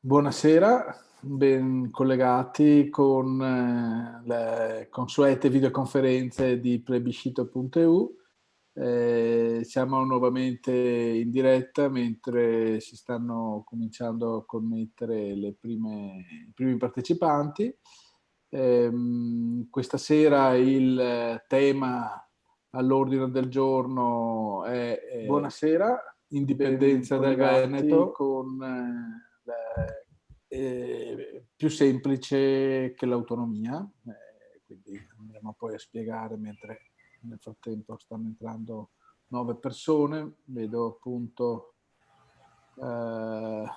Buonasera, ben collegati con le consuete videoconferenze di plebiscito.eu. Siamo nuovamente in diretta mentre si stanno cominciando a connettere i primi partecipanti. Questa sera il tema all'ordine del giorno è Buonasera, indipendenza dal Veneto con più semplice che l'autonomia, quindi andremo poi a spiegare mentre nel frattempo stanno entrando 9 persone. Vedo appunto anche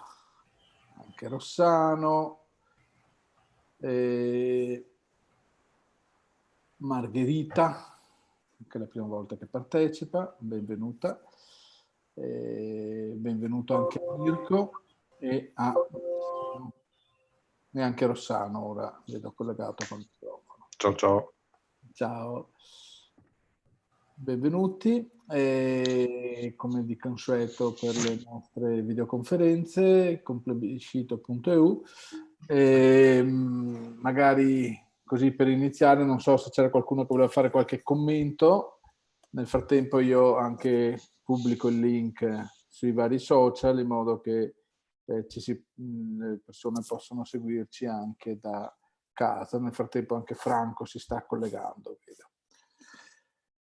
Rossano, Margherita, che è la prima volta che partecipa, benvenuta. Benvenuto anche a Mirko e anche Rossano, ora vedo collegato con il microfono. Ciao ciao. Ciao, benvenuti. Come di consueto per le nostre videoconferenze con plebiscito.eu, magari così per iniziare, non so se c'era qualcuno che voleva fare qualche commento. Nel frattempo io anche pubblico il link sui vari social in modo che le persone possano seguirci anche da casa. Nel frattempo anche Franco si sta collegando,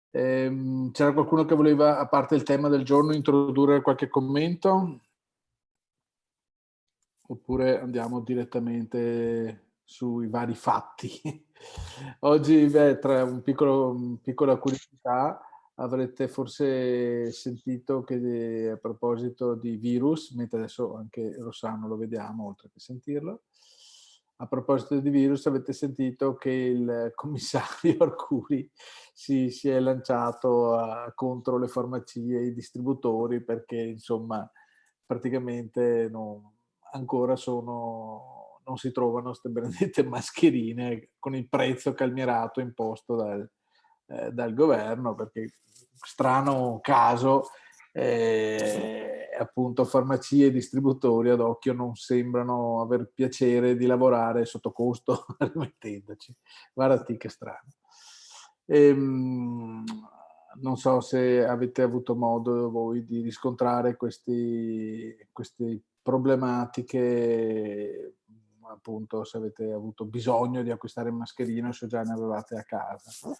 vedo. C'era qualcuno che voleva, a parte il tema del giorno, introdurre qualche commento? Oppure andiamo direttamente sui vari fatti? Oggi, tra piccola curiosità, avrete forse sentito che a proposito di virus, mentre adesso anche Rossano lo vediamo, oltre che sentirlo, a proposito di virus avete sentito che il commissario Arcuri si è lanciato contro le farmacie e i distributori perché insomma praticamente ancora non si trovano queste benedette mascherine con il prezzo calmierato imposto dal governo, perché strano caso appunto farmacie e distributori ad occhio non sembrano aver piacere di lavorare sotto costo rimettendoci. Guardati che strano. Non so se avete avuto modo voi di riscontrare queste problematiche, appunto se avete avuto bisogno di acquistare mascherine o se già ne avevate a casa.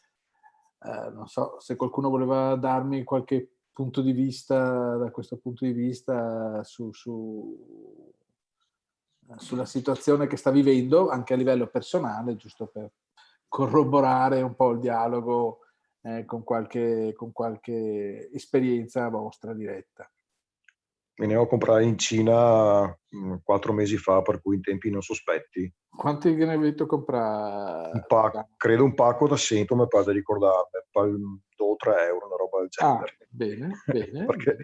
Non so se qualcuno voleva darmi qualche punto di vista, da questo punto di vista, sulla situazione che sta vivendo, anche a livello personale, giusto per corroborare un po' il dialogo con qualche esperienza vostra diretta. Me ne ho comprati in Cina 4 mesi fa, per cui in tempi non sospetti. Quanti che ne avete comprare? Credo un pacco da 100, mi pare di ricordarmi, 2 o 3 euro, una roba del genere. Bene, bene. Perché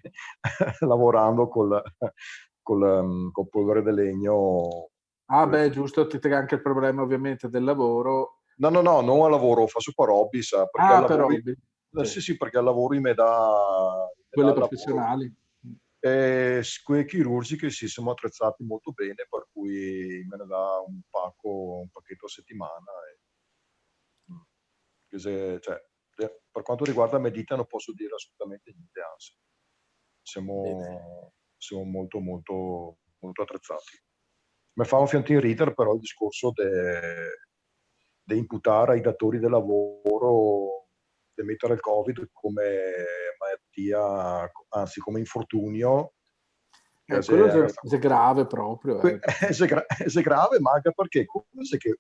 lavorando col polvere del legno... Beh, giusto, ti tega anche il problema ovviamente del lavoro. No, non al lavoro, faccio per hobby, sa, perché al lavoro... per hobby. Sì, perché al lavoro mi dà Quelle lavoro. professionali. Quelle chirurgiche sì, siamo attrezzati molto bene, per cui me ne dà un pacchetto a settimana. Per quanto riguarda Medita non posso dire assolutamente niente, anzi. Siamo molto, molto, molto attrezzati. Mi fa un fiantin ridere però il discorso di imputare ai datori del lavoro di mettere il Covid come malattia, anzi come infortunio. Quello è grave proprio. È grave, ma anche perché come se che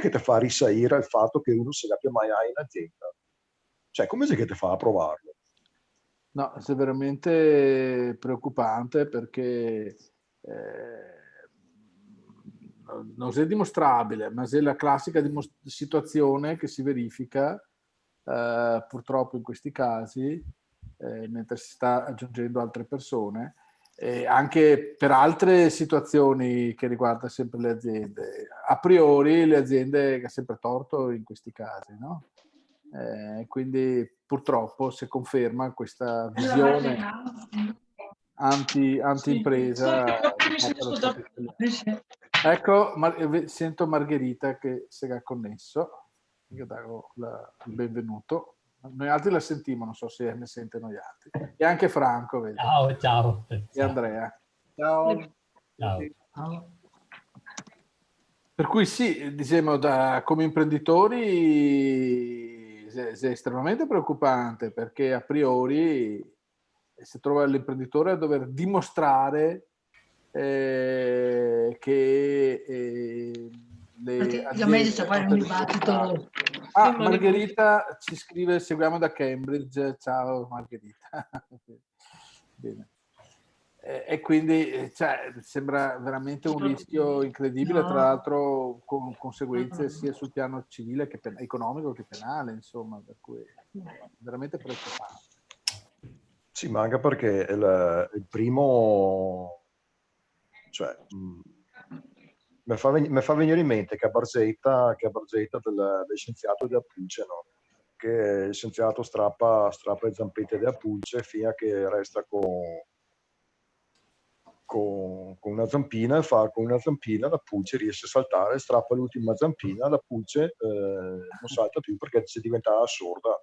ti fa risalire il fatto che uno si abbia mai in azienda? Cioè, come se che ti fa approvarlo? No, è veramente preoccupante perché non è dimostrabile, ma è la classica situazione che si verifica purtroppo in questi casi, mentre si sta aggiungendo altre persone, anche per altre situazioni che riguardano sempre le aziende. A priori le aziende hanno sempre torto in questi casi, no? Quindi purtroppo si conferma questa visione anti-impresa Ecco, sento Margherita che si è connesso, io do il benvenuto. Noi altri la sentimmo, non so se ne sentono gli altri. E anche Franco, vedo. Ciao. E Andrea. Ciao. Ciao. Per cui sì, diciamo, come imprenditori è estremamente preoccupante, perché a priori si trova l'imprenditore a dover dimostrare che le aziende... c'è poi un dibattito. Margherita ci scrive, seguiamo da Cambridge. Ciao Margherita. Bene. E quindi sembra veramente un rischio incredibile, tra l'altro con conseguenze sia sul piano civile che economico che penale, insomma, per cui è veramente preoccupante. Sì, ma anche perché il primo, cioè, mi fa venire in mente che a Barzetta del scienziato di Apulce, no? Che il scienziato strappa le zampette di Apulce fino a che resta con una zampina, e fa con una zampina la pulce riesce a saltare, strappa l'ultima zampina, la pulce non salta più perché si diventa sorda.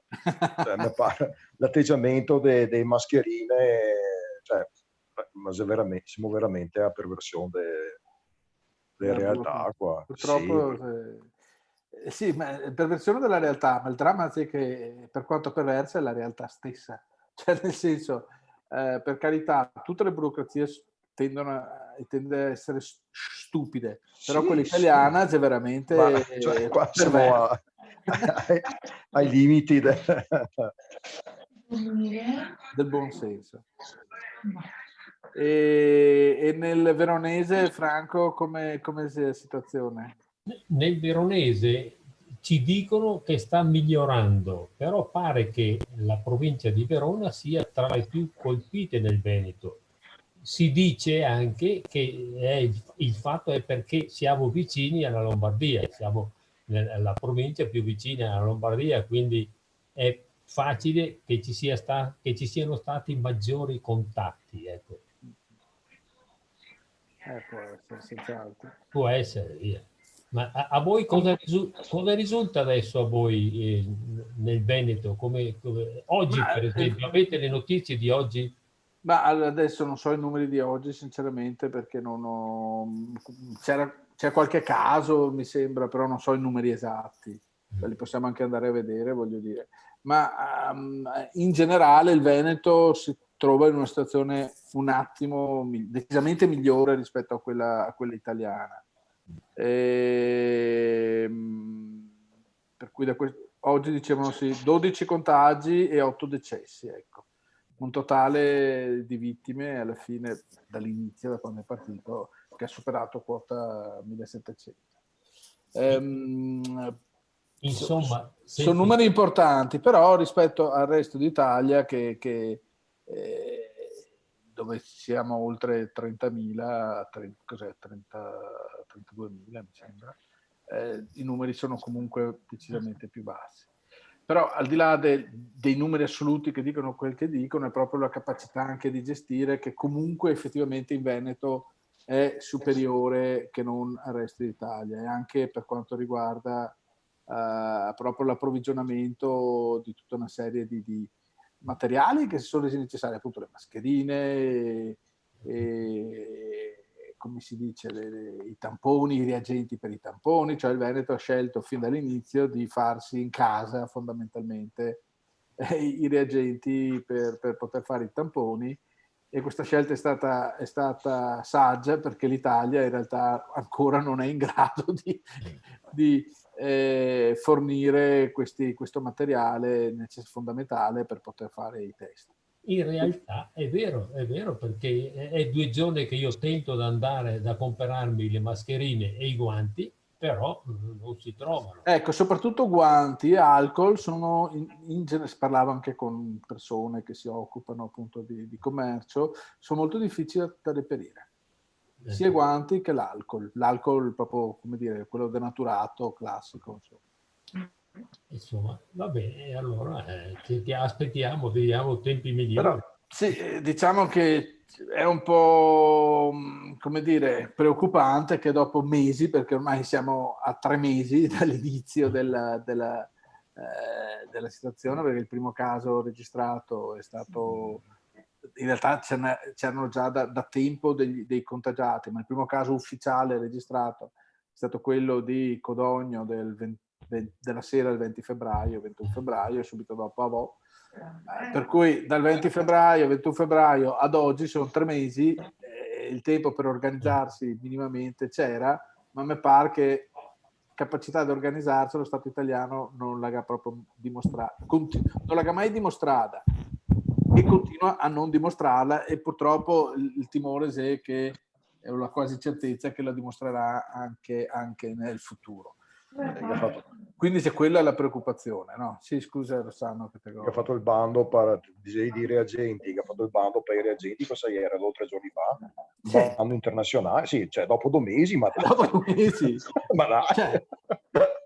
Cioè, mi pare l'atteggiamento dei mascherine, cioè, siamo veramente a perversione delle realtà qua. Purtroppo sì, ma perversione della realtà, ma il dramma è che per quanto perversa è la realtà stessa. Cioè, nel senso, per carità, tutte le burocrazie tendono a essere stupide, però quella italiana è veramente qua siamo ai limiti del buon senso. E nel veronese, Franco, come è la situazione? Nel veronese ci dicono che sta migliorando, però pare che la provincia di Verona sia tra le più colpite nel Veneto. Si dice anche che il fatto è perché siamo vicini alla Lombardia, siamo la provincia più vicina alla Lombardia, quindi è facile che ci siano stati maggiori contatti. Ecco. Può essere, senz'altro. Può essere, via. Ma a voi cosa risulta adesso a voi nel Veneto? Oggi, per esempio, avete le notizie di oggi? Ma adesso non so i numeri di oggi, sinceramente, perché non ho... C'è qualche caso, mi sembra, però non so i numeri esatti. Li possiamo anche andare a vedere, voglio dire. Ma in generale il Veneto si trova in una situazione un attimo decisamente migliore rispetto a quella italiana. Per cui oggi dicevano 12 contagi e 8 decessi, ecco. Un totale di vittime alla fine, dall'inizio, da quando è partito, che ha superato quota 1700. Insomma, sono numeri importanti, però rispetto al resto d'Italia dove siamo oltre 30.000, 32.000 mi sembra, i numeri sono comunque decisamente più bassi. Però al di là dei numeri assoluti che dicono quel che dicono, è proprio la capacità anche di gestire, che comunque effettivamente in Veneto è superiore che non al resto d'Italia, e anche per quanto riguarda proprio l'approvvigionamento di tutta una serie di materiali che si sono resi necessari, appunto le mascherine, come si dice, i tamponi, i reagenti per i tamponi. Cioè il Veneto ha scelto fin dall'inizio di farsi in casa fondamentalmente i reagenti per poter fare i tamponi, e questa scelta è stata saggia, perché l'Italia in realtà ancora non è in grado di fornire questo materiale fondamentale per poter fare i test. In realtà è vero, perché è 2 giorni che io tento di andare da comprarmi le mascherine e i guanti, però non si trovano. Ecco, soprattutto guanti e alcol sono in genere, parlavo anche con persone che si occupano appunto di commercio, sono molto difficili da reperire. Sia i guanti che l'alcol. L'alcol proprio, come dire, quello denaturato, classico. Insomma, va bene, allora aspettiamo, vediamo tempi migliori. Però, sì, diciamo che È un po', come dire, preoccupante che dopo mesi, perché ormai siamo a 3 mesi dall'inizio della situazione, perché il primo caso registrato è stato, in realtà c'erano già da tempo dei contagiati, ma il primo caso ufficiale registrato è stato quello di Codogno della sera del 21 febbraio, e subito dopo Avò. Per cui dal 20 febbraio, 21 febbraio ad oggi sono 3 mesi, il tempo per organizzarsi minimamente c'era, ma mi pare che capacità di organizzarsi lo Stato italiano non l'ha proprio dimostrata, non l'ha mai dimostrata e continua a non dimostrarla, e purtroppo il timore è che è la quasi certezza che la dimostrerà anche nel futuro. Quindi c'è quella la preoccupazione, no? Sì, scusa Rossano che ha fatto il bando per di reagenti, che ha fatto il bando per i reagenti, cosa era 2 o 3 giorni fa? Bando internazionale, sì, cioè dopo 2 mesi, ma dopo 2 mesi. Ma dai. Cioè,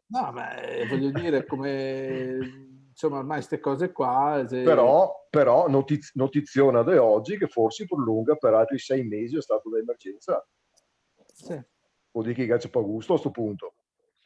no, ma voglio dire, come insomma, ormai queste cose qua. Però notiziona di oggi che forse prolunga per altri 6 mesi lo stato d'emergenza. Sì. Vuol dire che c'è pa gusto a questo punto.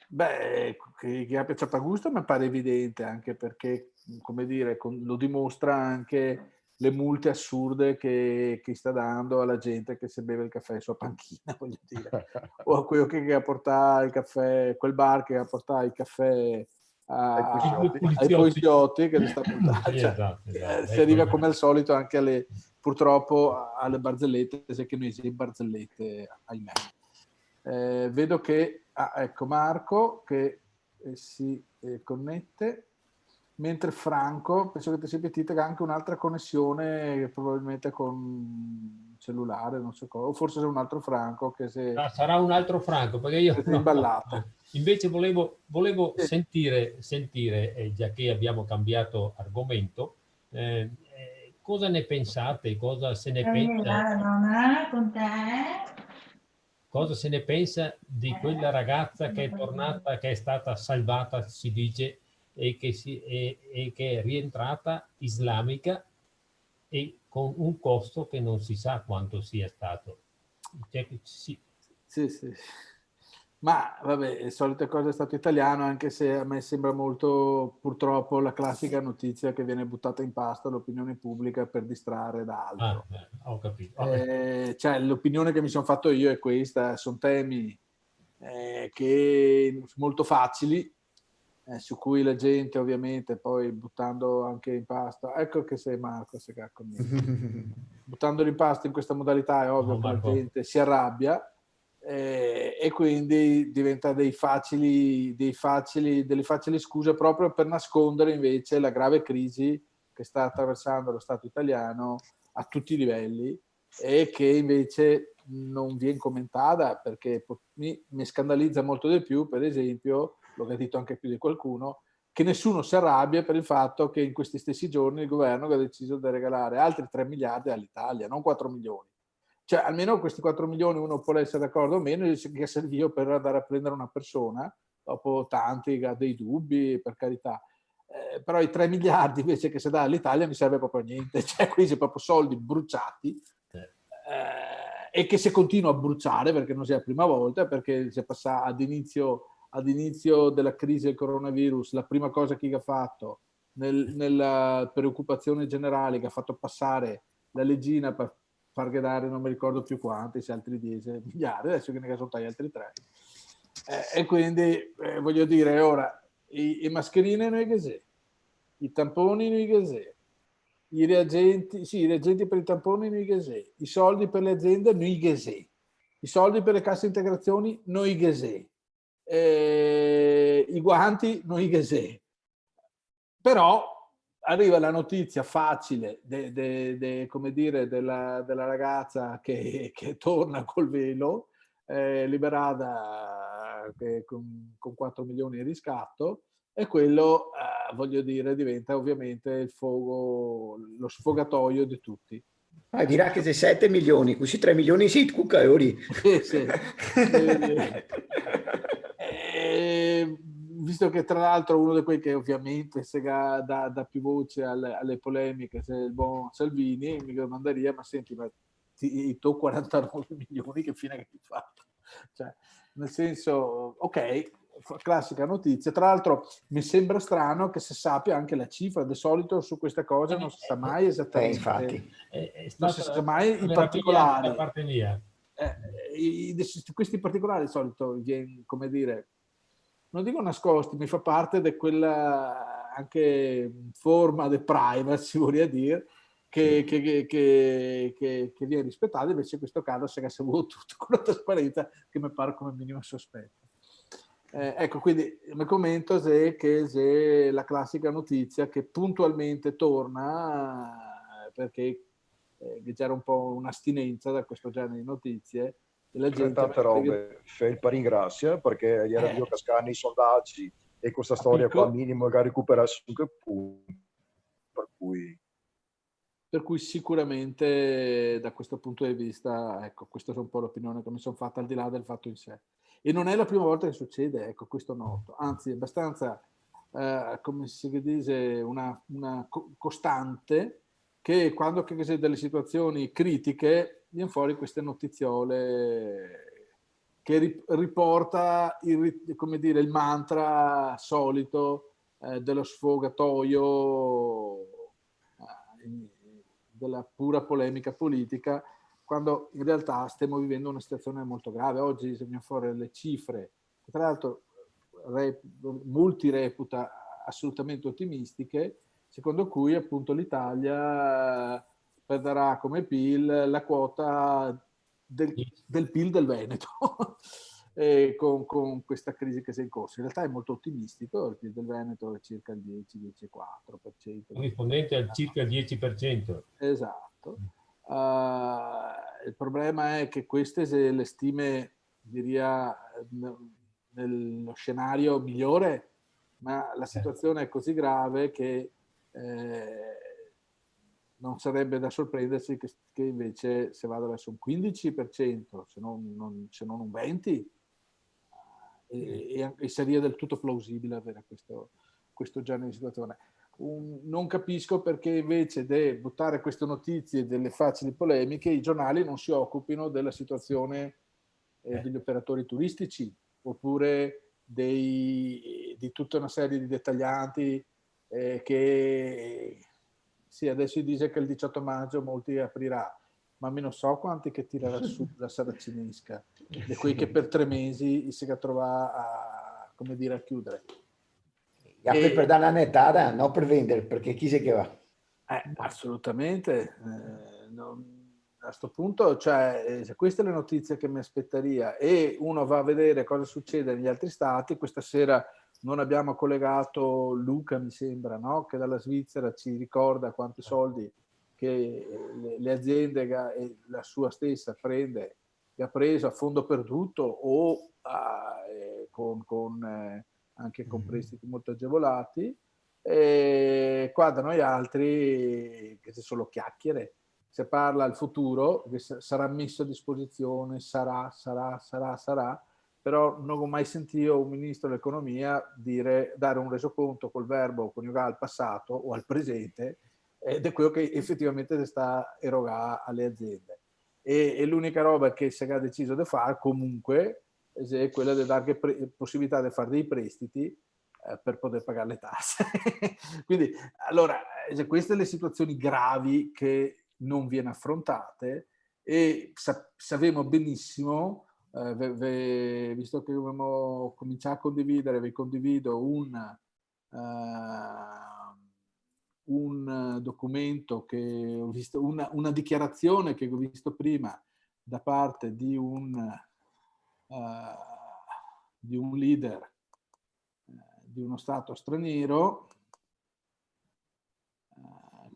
Beh, che abbia gusto mi pare evidente, anche perché, come dire, lo dimostra anche le multe assurde che sta dando alla gente che si beve il caffè sulla panchina, voglio dire, o a quello che ha portato il caffè, quel bar che ha portato il caffè ai poliziotti che li sta buttando. Sì, cioè, esatto. Si arriva come al solito anche purtroppo alle barzellette, se che noi siamo barzellette, ahimè. Vedo che ecco Marco che si connette, mentre Franco penso che ti sia pentita che ha anche un'altra connessione, probabilmente con cellulare, non so cosa, o forse c'è un altro Franco che sarà un altro Franco, perché io imballato. Invece volevo sentire, già che abbiamo cambiato argomento, cosa ne pensate, cosa se ne pensa con te? Cosa se ne pensa di quella ragazza che è tornata, che è stata salvata, si dice, e che è rientrata islamica, e con un costo che non si sa quanto sia stato. Sì. Ma vabbè, le solite cose è stato italiano, anche se a me sembra molto, purtroppo, la classica notizia che viene buttata in pasta all'opinione pubblica per distrarre da altro. Ho capito. Cioè, l'opinione che mi sono fatto io è questa: sono temi che molto facili, su cui la gente ovviamente poi buttando anche in pasta, ecco che sei Marco, se cacco buttandolo in pasta in questa modalità è ovvio che la gente si arrabbia, e quindi diventa delle facili scuse proprio per nascondere invece la grave crisi che sta attraversando lo Stato italiano a tutti i livelli, e che invece non viene commentata, perché mi scandalizza molto di più, per esempio, lo che ha detto anche più di qualcuno, che nessuno si arrabbia per il fatto che in questi stessi giorni il governo ha deciso di regalare altri 3 miliardi all'Italia, non 4 milioni. Cioè, almeno questi 4 milioni uno può essere d'accordo o meno, che serviva per andare a prendere una persona, dopo tanti che ha dei dubbi, per carità. Però i 3 miliardi invece che si dà all'Italia mi serve proprio a niente. Cioè, qui c'è proprio soldi bruciati, e che se continua a bruciare, perché non sia la prima volta, perché si è passato ad inizio della crisi del coronavirus, la prima cosa che ha fatto nella preoccupazione generale, che ha fatto passare la leggina per far dare non mi ricordo più quanti, se altri 10 miliardi, adesso che ne sono tagliati altri 3. E quindi voglio dire, ora i mascherine noi che se, i tamponi noi che se, i reagenti per i tamponi noi che se, i soldi per le aziende noi che se, i soldi per le casse integrazioni noi che se, i guanti noi che se. Però arriva la notizia facile come dire, della ragazza che torna col velo, liberata con 4 milioni di riscatto, e quello, voglio dire, diventa ovviamente lo sfogatoio di tutti. Dirà che se 7 milioni, così 3 milioni si cucca euri. Sì. Visto che tra l'altro uno di quei che ovviamente dà più voce alle polemiche, se il buon Salvini, mi domanderia: ma senti, ma i tuoi 49 milioni che fine che ti fatto? Cioè, nel senso, ok, classica notizia. Tra l'altro mi sembra strano che si sappia anche la cifra. Di solito su queste cose non si sa mai esattamente. Infatti. Non si sa mai i da particolari. parte mia. Questi particolari di solito, come dire, non dico nascosti, mi fa parte di quella anche forma di privacy, vorrei dire, che viene rispettata. Invece in questo caso si è avuto tutto con una trasparenza che mi pare come minimo sospetto. Ecco, quindi mi commento che la classica notizia che puntualmente torna perché c'era un po' un'astinenza da questo genere di notizie e la gente Tante robe, felpa ringrazia perché gli era io cascare nei sondaggi e questa storia qua minimo magari recuperare 5 punti, per cui sicuramente da questo punto di vista, ecco, questa è un po' l'opinione che mi sono fatta al di là del fatto in sé. E non è la prima volta che succede, ecco, questo noto, anzi è abbastanza, come si dice, una costante che quando ci sono delle situazioni critiche viene fuori queste notiziole che riporta come dire, il mantra solito dello sfogatoio della pura polemica politica, quando in realtà stiamo vivendo una situazione molto grave. Oggi se viene fuori le cifre, che tra l'altro molti reputa assolutamente ottimistiche, secondo cui appunto l'Italia perderà come PIL la quota del PIL del Veneto con questa crisi che si è in corso. In realtà è molto ottimistico, il PIL del Veneto è circa il 10-10,4%. Corrispondente al circa il 10%. Esatto. Il problema è che queste le stime, diria, nello scenario migliore, ma la situazione è così grave che non sarebbe da sorprendersi che invece se vada verso un 15%, se non un 20%, e sarebbe del tutto plausibile avere questo genere di situazione. Non capisco perché invece di buttare queste notizie delle facili polemiche i giornali non si occupino della situazione degli operatori turistici oppure di tutta una serie di dettaglianti che sì, adesso si dice che il 18 maggio molti aprirà, ma non so quanti che tirerà su la saracinesca, di quei che per 3 mesi si trova a, come dire, a chiudere. Apri per dare una nettata, non per vendere, perché chi se che va? Assolutamente. A questo punto, cioè, se queste le notizie che mi aspetteria e uno va a vedere cosa succede negli altri stati, questa sera non abbiamo collegato Luca, mi sembra, no? Che dalla Svizzera ci ricorda quanti soldi che le aziende e la sua stessa che ha preso a fondo perduto o anche con prestiti molto agevolati. E qua da noi altri che sono solo chiacchiere, se parla al futuro che sarà messo a disposizione, sarà, però non ho mai sentito un ministro dell'economia dare un resoconto col verbo coniugare al passato o al presente ed è quello che effettivamente si sta erogando alle aziende. E l'unica roba che si è deciso di fare comunque è quella di dare possibilità di fare dei prestiti per poter pagare le tasse. Quindi, allora, queste sono le situazioni gravi che non viene affrontate e sappiamo benissimo, visto che abbiamo cominciato a condividere, vi condivido un documento che ho visto, una dichiarazione che ho visto prima da parte di un leader di uno stato straniero,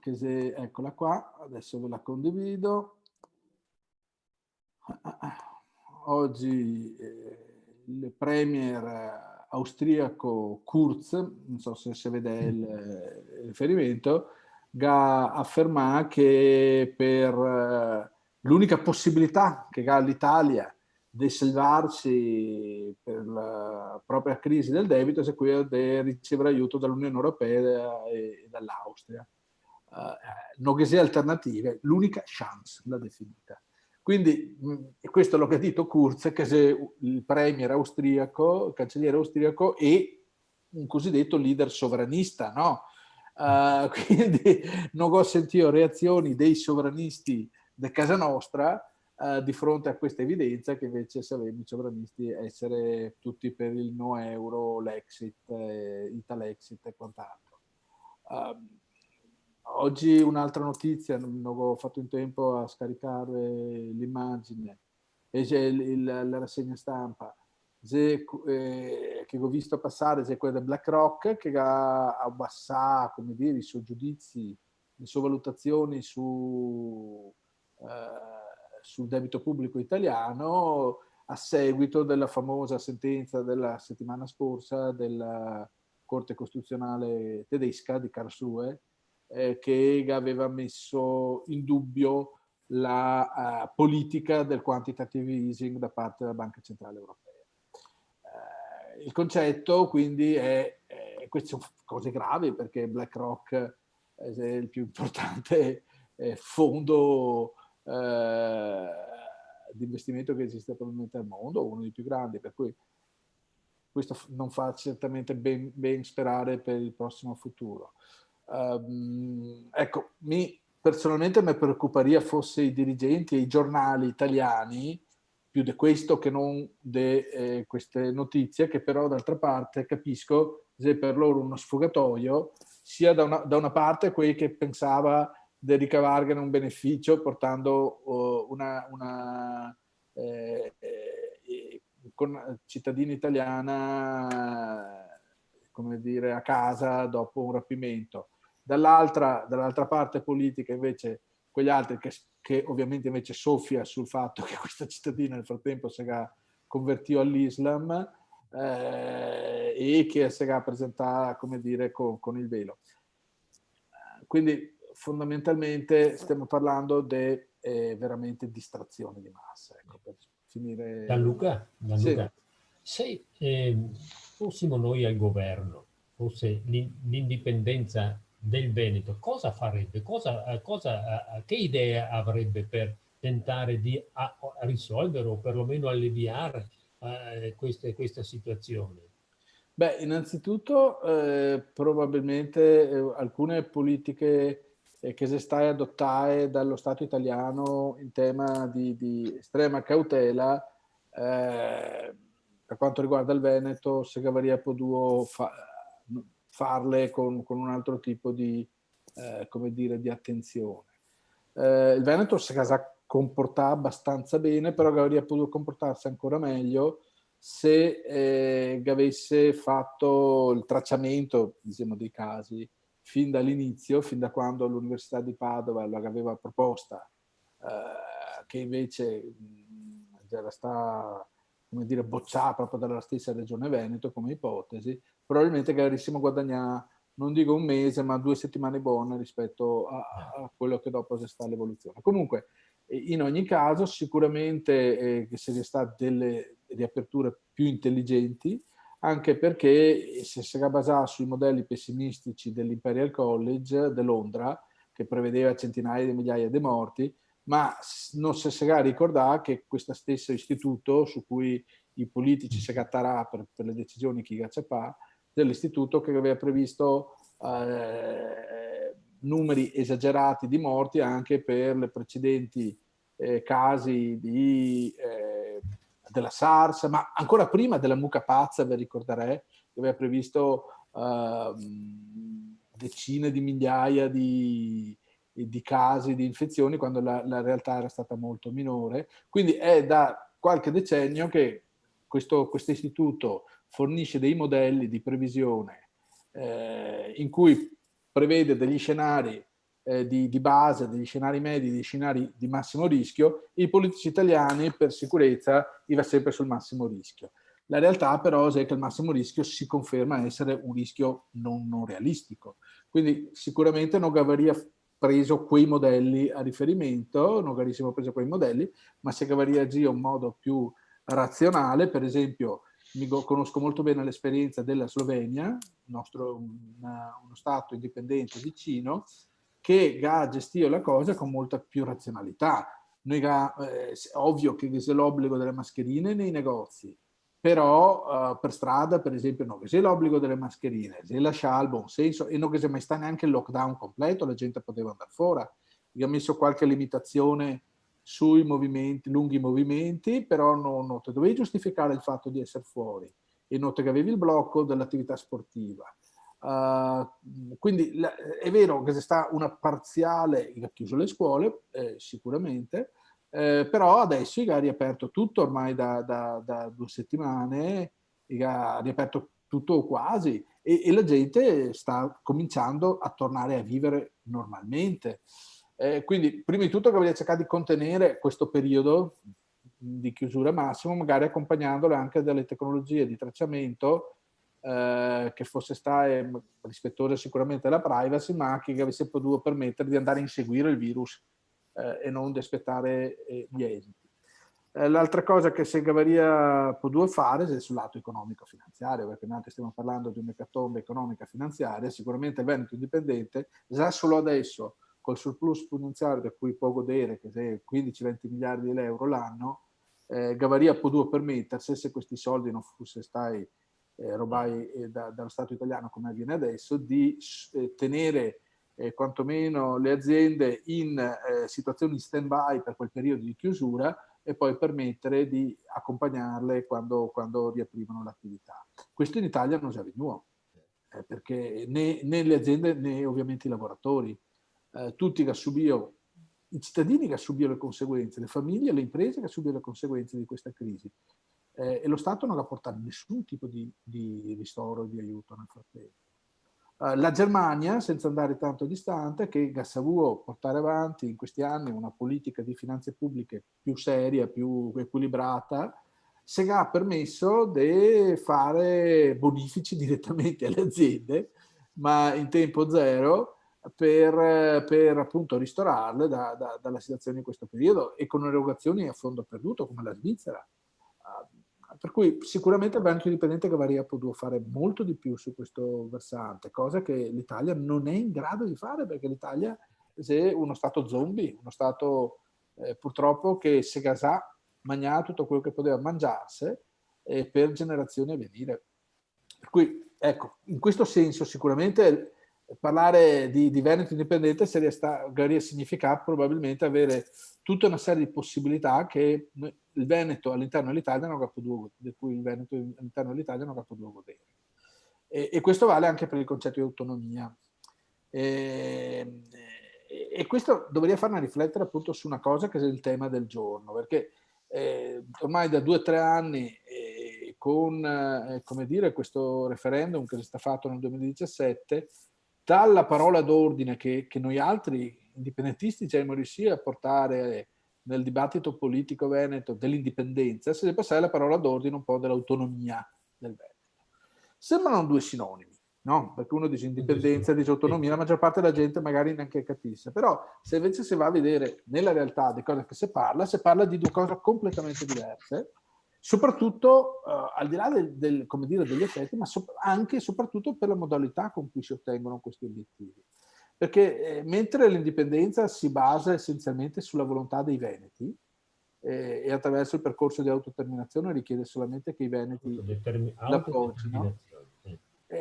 eccola qua, adesso ve la condivido. Oggi il premier austriaco Kurz, non so se si vede il riferimento, ha affermato che per l'unica possibilità che ha l'Italia di salvarsi per la propria crisi del debito è quella di ricevere aiuto dall'Unione Europea e dall'Austria. Non che sia alternative, l'unica chance l'ha definita. Quindi questo è lo che ha detto Kurz, che se il premier austriaco, il cancelliere austriaco e un cosiddetto leader sovranista, no? Quindi non ho sentito reazioni dei sovranisti di casa nostra di fronte a questa evidenza che invece sapevamo i sovranisti essere tutti per il no euro, l'Exit, Italexit e quant'altro. Oggi un'altra notizia, non ho fatto in tempo a scaricare l'immagine, e c'è la rassegna stampa che ho visto passare, c'è quella di BlackRock che ha abbassato, come dire, i suoi giudizi, le sue valutazioni sul debito pubblico italiano a seguito della famosa sentenza della settimana scorsa della Corte Costituzionale tedesca di Karlsruhe, che aveva messo in dubbio la politica del quantitative easing da parte della Banca Centrale Europea. Il concetto quindi queste sono cose gravi perché BlackRock è il più importante fondo di investimento che esiste probabilmente al mondo, uno dei più grandi, per cui questo non fa certamente ben sperare per il prossimo futuro. Ecco, personalmente mi preoccuparia fosse i dirigenti e i giornali italiani più di questo che non di queste notizie, che però d'altra parte capisco se per loro uno sfogatoio sia da una parte quei che pensava di ricavarne un beneficio portando con cittadina italiana, come dire, a casa dopo un rapimento. Dall'altra parte politica invece quegli altri che ovviamente invece soffia sul fatto che questa cittadina nel frattempo si è convertito all'Islam e che si è presentata, come dire, con il velo. Quindi fondamentalmente stiamo parlando di veramente distrazione di massa. Ecco, per finire. Gianluca, Sì. se fossimo noi al governo, fosse l'indipendenza del Veneto, cosa farebbe? Che idea avrebbe per tentare di risolvere o perlomeno alleviare questa situazione? Beh, innanzitutto probabilmente alcune politiche che si sta adottare dallo Stato italiano in tema di estrema cautela per quanto riguarda il Veneto, se avrebbe potuto farle con un altro tipo di, come dire, di attenzione. Il Veneto si sa comportare abbastanza bene, però avrebbe potuto comportarsi ancora meglio se avesse fatto il tracciamento, diciamo, dei casi fin dall'inizio, fin da quando l'Università di Padova l'aveva proposta, che invece era stata, come dire, bocciata proprio dalla stessa Regione Veneto come ipotesi, probabilmente che avessimo guadagnato, non dico un mese, ma 2 settimane buone rispetto a quello che dopo c'è stata l'evoluzione. Comunque, in ogni caso, sicuramente che si sta delle riaperture più intelligenti, anche perché se si era basato sui modelli pessimistici dell'Imperial College di Londra, che prevedeva centinaia di migliaia di morti, ma non si sarà ricordato che questo stesso istituto, su cui i politici si gatterà per le decisioni che gacciapà, dell'istituto che aveva previsto numeri esagerati di morti anche per le precedenti casi della SARS, ma ancora prima della mucca pazza, vi ricorderei, che aveva previsto decine di migliaia di casi di infezioni quando la realtà era stata molto minore. Quindi è da qualche decennio che questo istituto fornisce dei modelli di previsione in cui prevede degli scenari di base, degli scenari medi, degli scenari di massimo rischio. I politici italiani per sicurezza va sempre sul massimo rischio. La realtà però è che il massimo rischio si conferma essere un rischio non realistico. Quindi sicuramente non avrebbe preso quei modelli a riferimento, non avremmo preso quei modelli, ma se avrebbe agito in modo più razionale. Per esempio, conosco molto bene l'esperienza della Slovenia, uno stato indipendente vicino, che ha gestito la cosa con molta più razionalità. ovvio che c'è l'obbligo delle mascherine nei negozi, però per strada, per esempio, non c'è l'obbligo delle mascherine, c'è lasciare il buon senso, e non c'è mai sta neanche il lockdown completo, la gente poteva andare fuori. Io ho messo qualche limitazione sui movimenti, lunghi movimenti, però non te dovevi giustificare il fatto di essere fuori, e non te che avevi il blocco dell'attività sportiva. Quindi è vero che c'è sta una parziale, ha chiuso le scuole, sicuramente, però adesso ha riaperto tutto ormai da 2 settimane, ha riaperto tutto quasi, e la gente sta cominciando a tornare a vivere normalmente. Quindi, prima di tutto, che voglio cercare di contenere questo periodo di chiusura massimo, magari accompagnandolo anche dalle tecnologie di tracciamento, che fosse rispettosa sicuramente della privacy, ma che avesse potuto permettere di andare a inseguire il virus e non di aspettare gli esiti. L'altra cosa che Segavaria può fare è sul lato economico-finanziario, perché noi stiamo parlando di un'ecatombe economica-finanziaria. Sicuramente il Veneto Indipendente, già solo adesso, col surplus finanziario da cui può godere, che è 15-20 miliardi di euro l'anno, Gavaria può permettersi, se questi soldi non fosse stati robai dallo Stato italiano come avviene adesso, di tenere quantomeno le aziende in situazioni stand-by per quel periodo di chiusura, e poi permettere di accompagnarle quando riaprivano l'attività. Questo in Italia non si è avvenuto, perché né le aziende né ovviamente i lavoratori, tutti che subito, i cittadini che subito le conseguenze, le famiglie, le imprese che subito le conseguenze di questa crisi, e lo Stato non ha portato nessun tipo di ristoro, di aiuto nel frattempo. La Germania, senza andare tanto distante, che ha saputo portare avanti in questi anni una politica di finanze pubbliche più seria, più equilibrata, se ha permesso di fare bonifici direttamente alle aziende, ma in tempo zero, per appunto ristorarle dalla situazione in questo periodo, e con erogazioni a fondo perduto come la Svizzera. Per cui sicuramente il Veneto Indipendente Gavaria può fare molto di più su questo versante, cosa che l'Italia non è in grado di fare, perché l'Italia è uno Stato zombie, uno Stato purtroppo che se gasà mangiava tutto quello che poteva mangiarsi per generazioni a venire. Per cui, ecco, in questo senso sicuramente parlare di Veneto Indipendente significa probabilmente avere tutta una serie di possibilità che il Veneto all'interno dell'Italia non ha potuto, di cui il Veneto all'interno dell'Italia non ha potuto godere. E questo vale anche per il concetto di autonomia. E questo dovrebbe farmi riflettere appunto su una cosa che è il tema del giorno, perché ormai da 2 o 3 anni con come dire, questo referendum che è stato fatto nel 2017, dalla parola d'ordine che noi altri indipendentisti siamo riusciti a portare nel dibattito politico veneto dell'indipendenza, si deve passare la parola d'ordine un po' dell'autonomia del Veneto. Sembrano 2 sinonimi, no? Perché uno dice indipendenza, dice autonomia, la maggior parte della gente magari neanche capisce, però se invece si va a vedere nella realtà di cosa che si parla di 2 cose completamente diverse, soprattutto al di là come dire, degli effetti, ma anche e soprattutto per la modalità con cui si ottengono questi obiettivi. Perché mentre l'indipendenza si basa essenzialmente sulla volontà dei veneti, e attraverso il percorso di autodeterminazione richiede solamente che i veneti l'appoggino,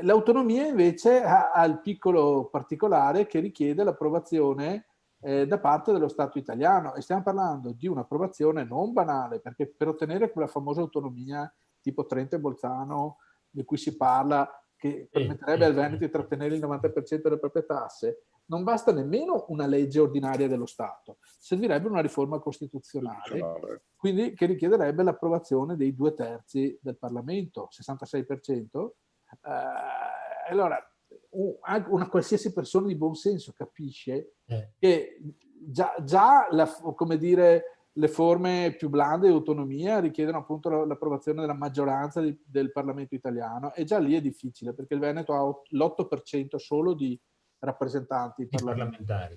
l'autonomia invece ha il piccolo particolare che richiede l'approvazione da parte dello Stato italiano, e stiamo parlando di un'approvazione non banale, perché per ottenere quella famosa autonomia tipo Trento e Bolzano di cui si parla, che permetterebbe al Veneto di trattenere il 90% delle proprie tasse, non basta nemmeno una legge ordinaria dello Stato, servirebbe una riforma costituzionale, quindi che richiederebbe l'approvazione dei 2/3 del Parlamento, 66%. Allora, una qualsiasi persona di buon senso capisce che già come dire, le forme più blande di autonomia richiedono appunto l'approvazione della maggioranza del Parlamento italiano, e già lì è difficile, perché il Veneto ha l'8% solo di rappresentanti parlamentari.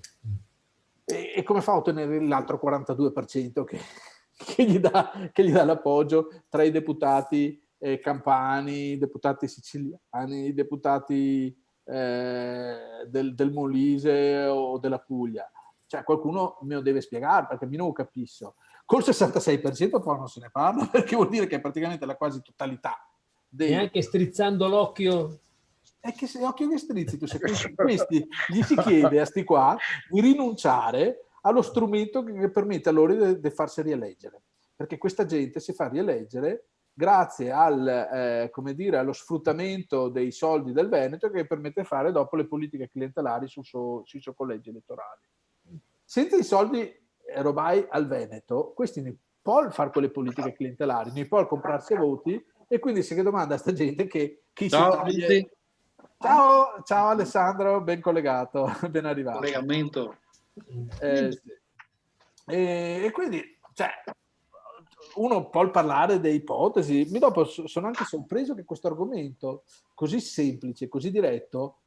E come fa a ottenere l'altro 42% che gli dà l'appoggio tra i deputati campani, deputati siciliani, deputati del Molise o della Puglia? cioè qualcuno me lo deve spiegare, perché io non lo capisco. Col 66% poi non se ne parla, perché vuol dire che praticamente la quasi totalità dei... E anche strizzando l'occhio... È che se occhio che strizzi, tu, se questi gli si chiede a sti qua di rinunciare allo strumento che permette a loro di farsi rieleggere, perché questa gente si fa rieleggere grazie al, come dire, allo sfruttamento dei soldi del Veneto, che permette di fare dopo le politiche clientelari sui suoi collegi elettorali. Senza i soldi robai al Veneto, questi non può fare quelle politiche clientelari, non può comprarsi voti, e quindi si domanda a sta gente che chi Ciao si a toglie... tutti. Ciao Alessandro, ben collegato, ben arrivato. Collegamento. Sì. E quindi, cioè, uno può parlare delle ipotesi, ma dopo sono anche sorpreso che questo argomento così semplice, così diretto,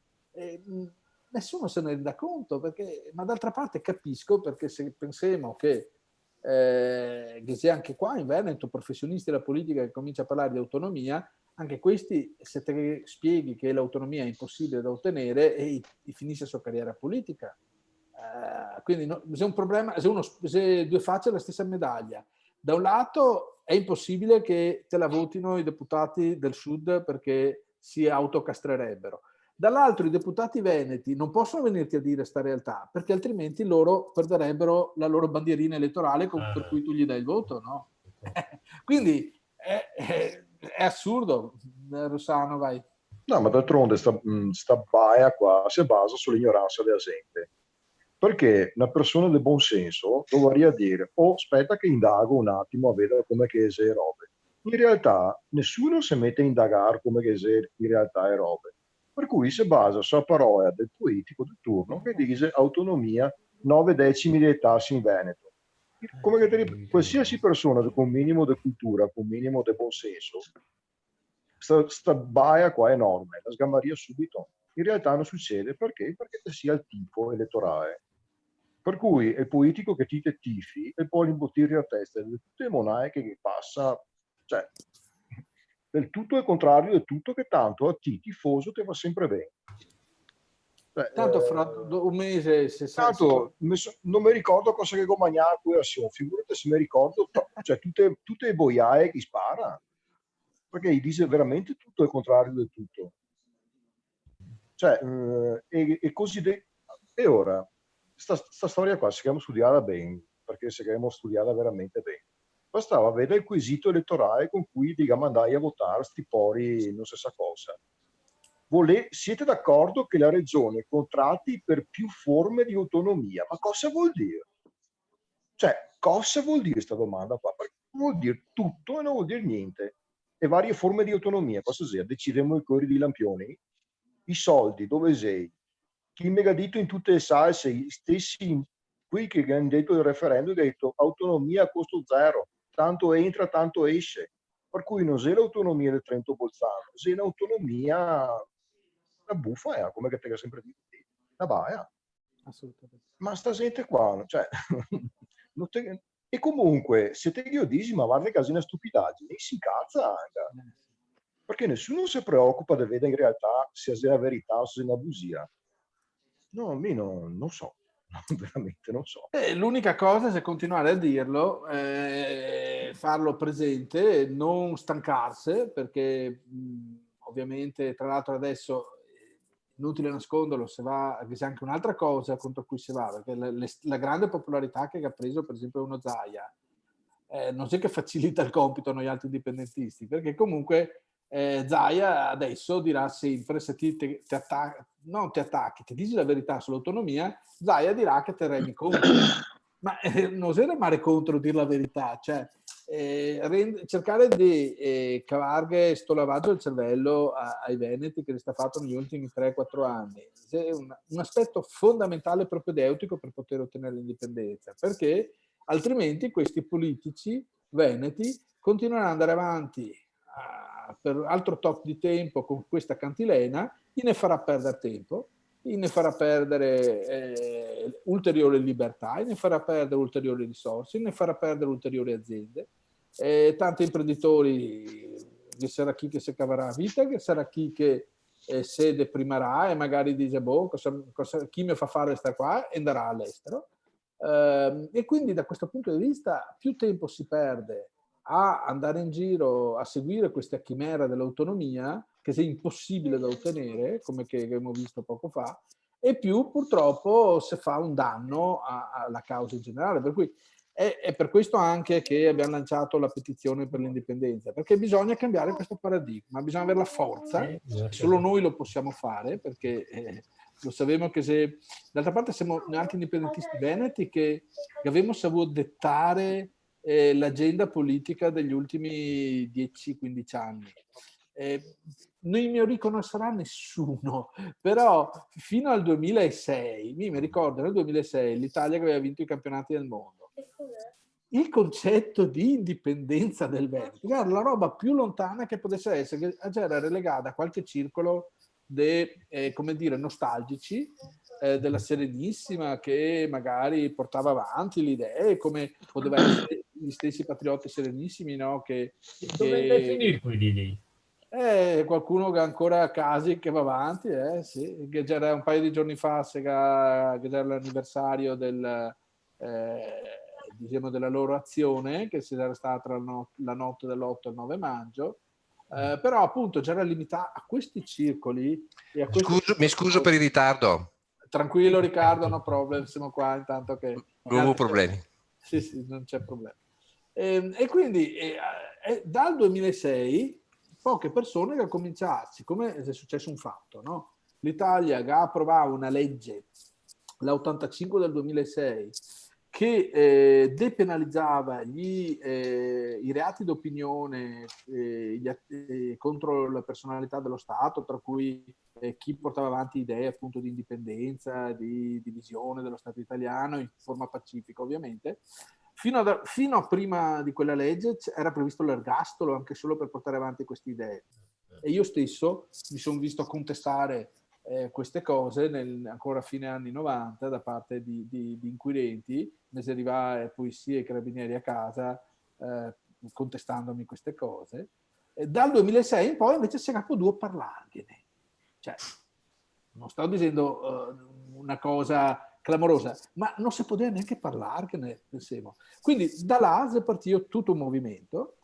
nessuno se ne renda conto, perché, ma d'altra parte capisco, perché se pensiamo che sia anche qua in Veneto professionisti della politica che comincia a parlare di autonomia, anche questi, se te spieghi che l'autonomia è impossibile da ottenere, e finisce la sua carriera politica. Quindi no, se un problema, se due facce alla stessa medaglia, da un lato è impossibile che te la votino i deputati del sud perché si autocastrerebbero, dall'altro i deputati veneti non possono venirti a dire sta realtà, perché altrimenti loro perderebbero la loro bandierina elettorale per cui tu gli dai il voto, no? Quindi è assurdo. Rossano, vai. No, ma d'altronde sta baia qua si basa sull'ignoranza della gente. Perché una persona di buon senso dovrebbe dire, oh, aspetta che indago un attimo a vedere come che è robe. In realtà nessuno si mette a indagare come che è in realtà è robe. Per cui si basa sulla parola del politico di turno che dice autonomia 9 decimi di tassi in Veneto. Come che qualsiasi persona con un minimo di cultura, con un minimo di buon senso, sta baia qua è enorme, la sgambaria subito. In realtà non succede perché ci sia il tifo elettorale. Per cui è il politico che ti tifi e poi imbottire a testa di tutte le monarche che passa, cioè del tutto il contrario del tutto, che tanto a ti tifoso ti va sempre bene. Cioè, tanto fra un mese tanto non mi ricordo cosa che guadagnava a quella azione, figurati se mi ricordo, cioè tutte le boiaie che spara, perché gli dice veramente tutto il contrario del tutto. Cioè, e così e ora sta storia qua si chiama studiata bene, perché se chiama studiata veramente bene. Bastava vedere il quesito elettorale con cui andai a votare sti pori non si sa cosa. Siete d'accordo che la regione contratti per più forme di autonomia? Ma cosa vuol dire? Cioè, cosa vuol dire questa domanda qua? Perché vuol dire tutto e non vuol dire niente. E varie forme di autonomia, cosa sia? Decideremo i cori di lampioni? I soldi, dove sei? Chi mi ha detto in tutte le salse, gli stessi qui che hanno detto il referendum, hanno detto autonomia a costo zero, tanto entra, tanto esce. Per cui non c'è l'autonomia del Trento Bolzano, c'è l'autonomia, la buffa, come che te l'ha sempre detto, la baia. Assolutamente. Ma sta gente qua, cioè, e comunque, se te io dici, ma guarda che è una stupidaggine, si incazza anche. Perché nessuno si preoccupa di vedere in realtà se è la verità o se è una bugia. No, a me non so, veramente non so. L'unica cosa è continuare a dirlo, farlo presente, non stancarsi, perché ovviamente, tra l'altro adesso, inutile nasconderlo, se va, c'è anche un'altra cosa contro cui si va, perché la grande popolarità che ha preso per esempio uno Zaia, non c'è che facilita il compito a noi altri indipendentisti, perché comunque Zaia adesso dirà sempre, se ti attacchi, ti dici la verità sull'autonomia, Zaia dirà che te remi contro. Ma non sei remare contro dire la verità, cioè cercare di cavare sto lavaggio del cervello ai veneti che sta fatto negli ultimi 3-4 anni. È un aspetto fondamentale propedeutico per poter ottenere l'indipendenza, perché altrimenti questi politici veneti continueranno ad andare avanti per altro tot di tempo con questa cantilena, ne farà perdere tempo, ne farà perdere ulteriori libertà, ne farà perdere ulteriori risorse, ne farà perdere ulteriori aziende. Tanti imprenditori, che sarà chi che si caverà a vita, che sarà chi che se deprimerà e magari dice, boh, chi mi fa fare questa qua, e andrà all'estero. E quindi da questo punto di vista più tempo si perde a andare in giro a seguire questa chimera dell'autonomia, che è impossibile da ottenere, come che abbiamo visto poco fa, e più purtroppo si fa un danno alla causa in generale. Per cui è per questo anche che abbiamo lanciato la petizione per l'indipendenza, perché bisogna cambiare questo paradigma, bisogna avere la forza, solo noi lo possiamo fare, perché lo sappiamo che se... D'altra parte siamo anche indipendentisti veneti che abbiamo saputo dettare l'agenda politica degli ultimi 10-15 anni. Non mi riconoscerà nessuno, però fino al 2006, mi ricordo nel 2006 l'Italia che aveva vinto i campionati del mondo, il concetto di indipendenza del Veneto era la roba più lontana che potesse essere, che era relegata a qualche circolo come dire, nostalgici della Serenissima, che magari portava avanti le idee, come poteva essere gli stessi patrioti serenissimi, no? Dove deve finire quelli lì? Qualcuno che ancora a casi che va avanti, sì. Che c'era un paio di giorni fa, che era l'anniversario diciamo della loro azione, che era stata tra la notte dell'8 e il 9 maggio, però appunto c'era limitata a questi circoli. E a mi scuso per il ritardo. Tranquillo Riccardo, no problem, siamo qua intanto che... Non ho problemi. Sì, non c'è problema. E quindi dal 2006 poche persone che hanno cominciato, siccome è successo un fatto, no? L'Italia ha approvato una legge, la 85 del 2006, che depenalizzava i reati d'opinione contro la personalità dello Stato, tra cui chi portava avanti idee appunto di indipendenza, di divisione dello Stato italiano in forma pacifica ovviamente. Fino a prima di quella legge era previsto l'ergastolo anche solo per portare avanti queste idee. E io stesso mi sono visto contestare queste cose ancora a fine anni 90 da parte di inquirenti, mi si arrivava poesie e carabinieri a casa contestandomi queste cose. Dal 2006 in poi invece si era potuto parlargliene. Cioè, non sto dicendo una cosa clamorosa, ma non si poteva neanche parlarne, pensiamo. Quindi da là è partito tutto un movimento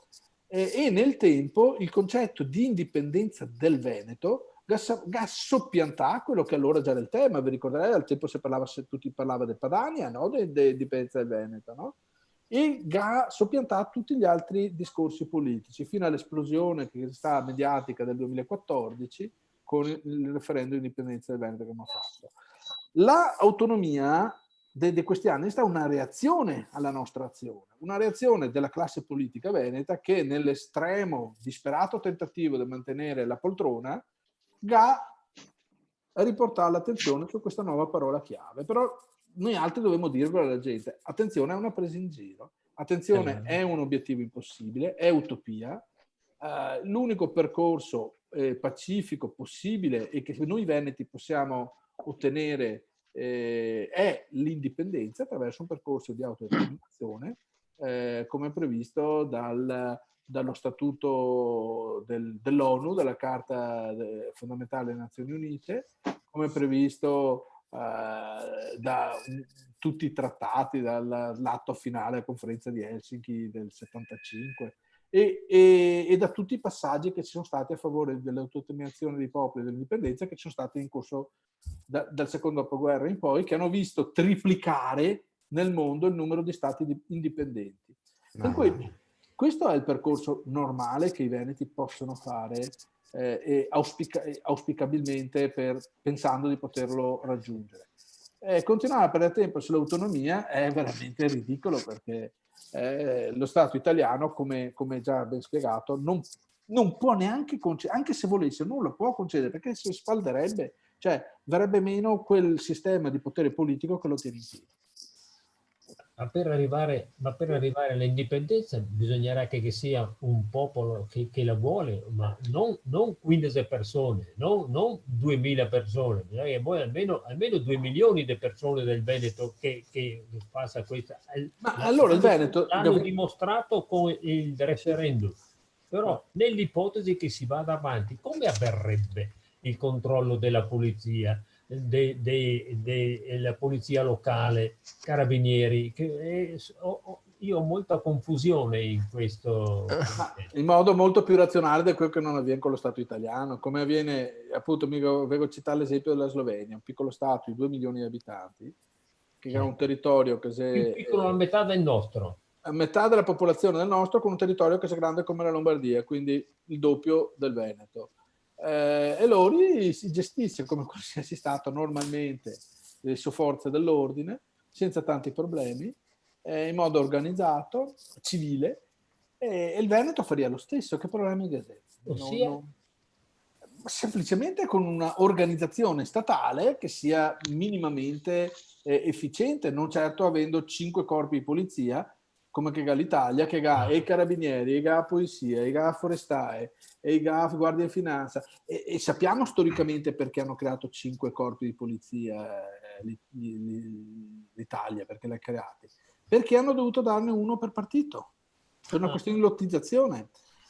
e nel tempo il concetto di indipendenza del Veneto ha soppiantato quello che allora già era il tema. Vi ricorderete, al tempo tutti parlava del Padania, no? Dell'indipendenza del Veneto, no? E ha soppiantato tutti gli altri discorsi politici fino all'esplosione che è stata mediatica del 2014 con il referendum di indipendenza del Veneto che abbiamo fatto. L'autonomia di questi anni è stata una reazione alla nostra azione, una reazione della classe politica veneta che nell'estremo disperato tentativo di mantenere la poltrona a riportare l'attenzione su questa nuova parola chiave. Però noi altri dobbiamo dirlo alla gente: attenzione, è una presa in giro, attenzione, è un obiettivo impossibile, è utopia. L'unico percorso pacifico possibile e che noi veneti possiamo ottenere è l'indipendenza attraverso un percorso di autodeterminazione come previsto dallo statuto dell'ONU, dalla Carta fondamentale delle Nazioni Unite, come previsto da tutti i trattati, dall'atto finale della conferenza di Helsinki del 75 e da tutti i passaggi che ci sono stati a favore dell'autodeterminazione dei popoli e dell'indipendenza che ci sono stati in corso dal secondo dopoguerra in poi, che hanno visto triplicare nel mondo il numero di stati indipendenti. Per cui questo è il percorso normale che i veneti possono fare e auspicabilmente pensando di poterlo raggiungere. Continuare a perdere tempo sull'autonomia è veramente ridicolo, perché lo Stato italiano, come già ben spiegato, non può neanche concedere, anche se volesse, non lo può concedere, perché si sfalderebbe, cioè verrebbe meno quel sistema di potere politico che lo tiene in piedi. Ma per arrivare all'indipendenza bisognerà che sia un popolo che la vuole, ma non 15 persone, non 2000 persone, bisogna che poi almeno 2 milioni di persone del Veneto che passa questa. Ma allora il Veneto l'hanno dimostrato con il referendum, però nell'ipotesi che si vada avanti, come avverrebbe il controllo della polizia, della polizia locale, carabinieri, io ho molta confusione in questo. In modo molto più razionale di quello che non avviene con lo Stato italiano, come avviene, appunto, mi vengo a citare l'esempio della Slovenia, un piccolo Stato di 2 milioni di abitanti, che ha un territorio che più piccolo la metà del nostro. A metà della popolazione del nostro, con un territorio che è grande come la Lombardia, quindi il doppio del Veneto. E loro si gestisce come qualsiasi Stato normalmente le sue forze dell'ordine, senza tanti problemi, in modo organizzato, civile, e il Veneto faria lo stesso. Che problemi di Ossia? Semplicemente con una organizzazione statale che sia minimamente efficiente, non certo avendo 5 corpi di polizia come che ha l'Italia, che ha i carabinieri, i ha polizia, i ha forestale, i ha guardia di finanza, e sappiamo storicamente perché hanno creato 5 corpi di polizia l'Italia, perché l'ha creati, perché hanno dovuto darne uno per partito, per una questione di lottizzazione.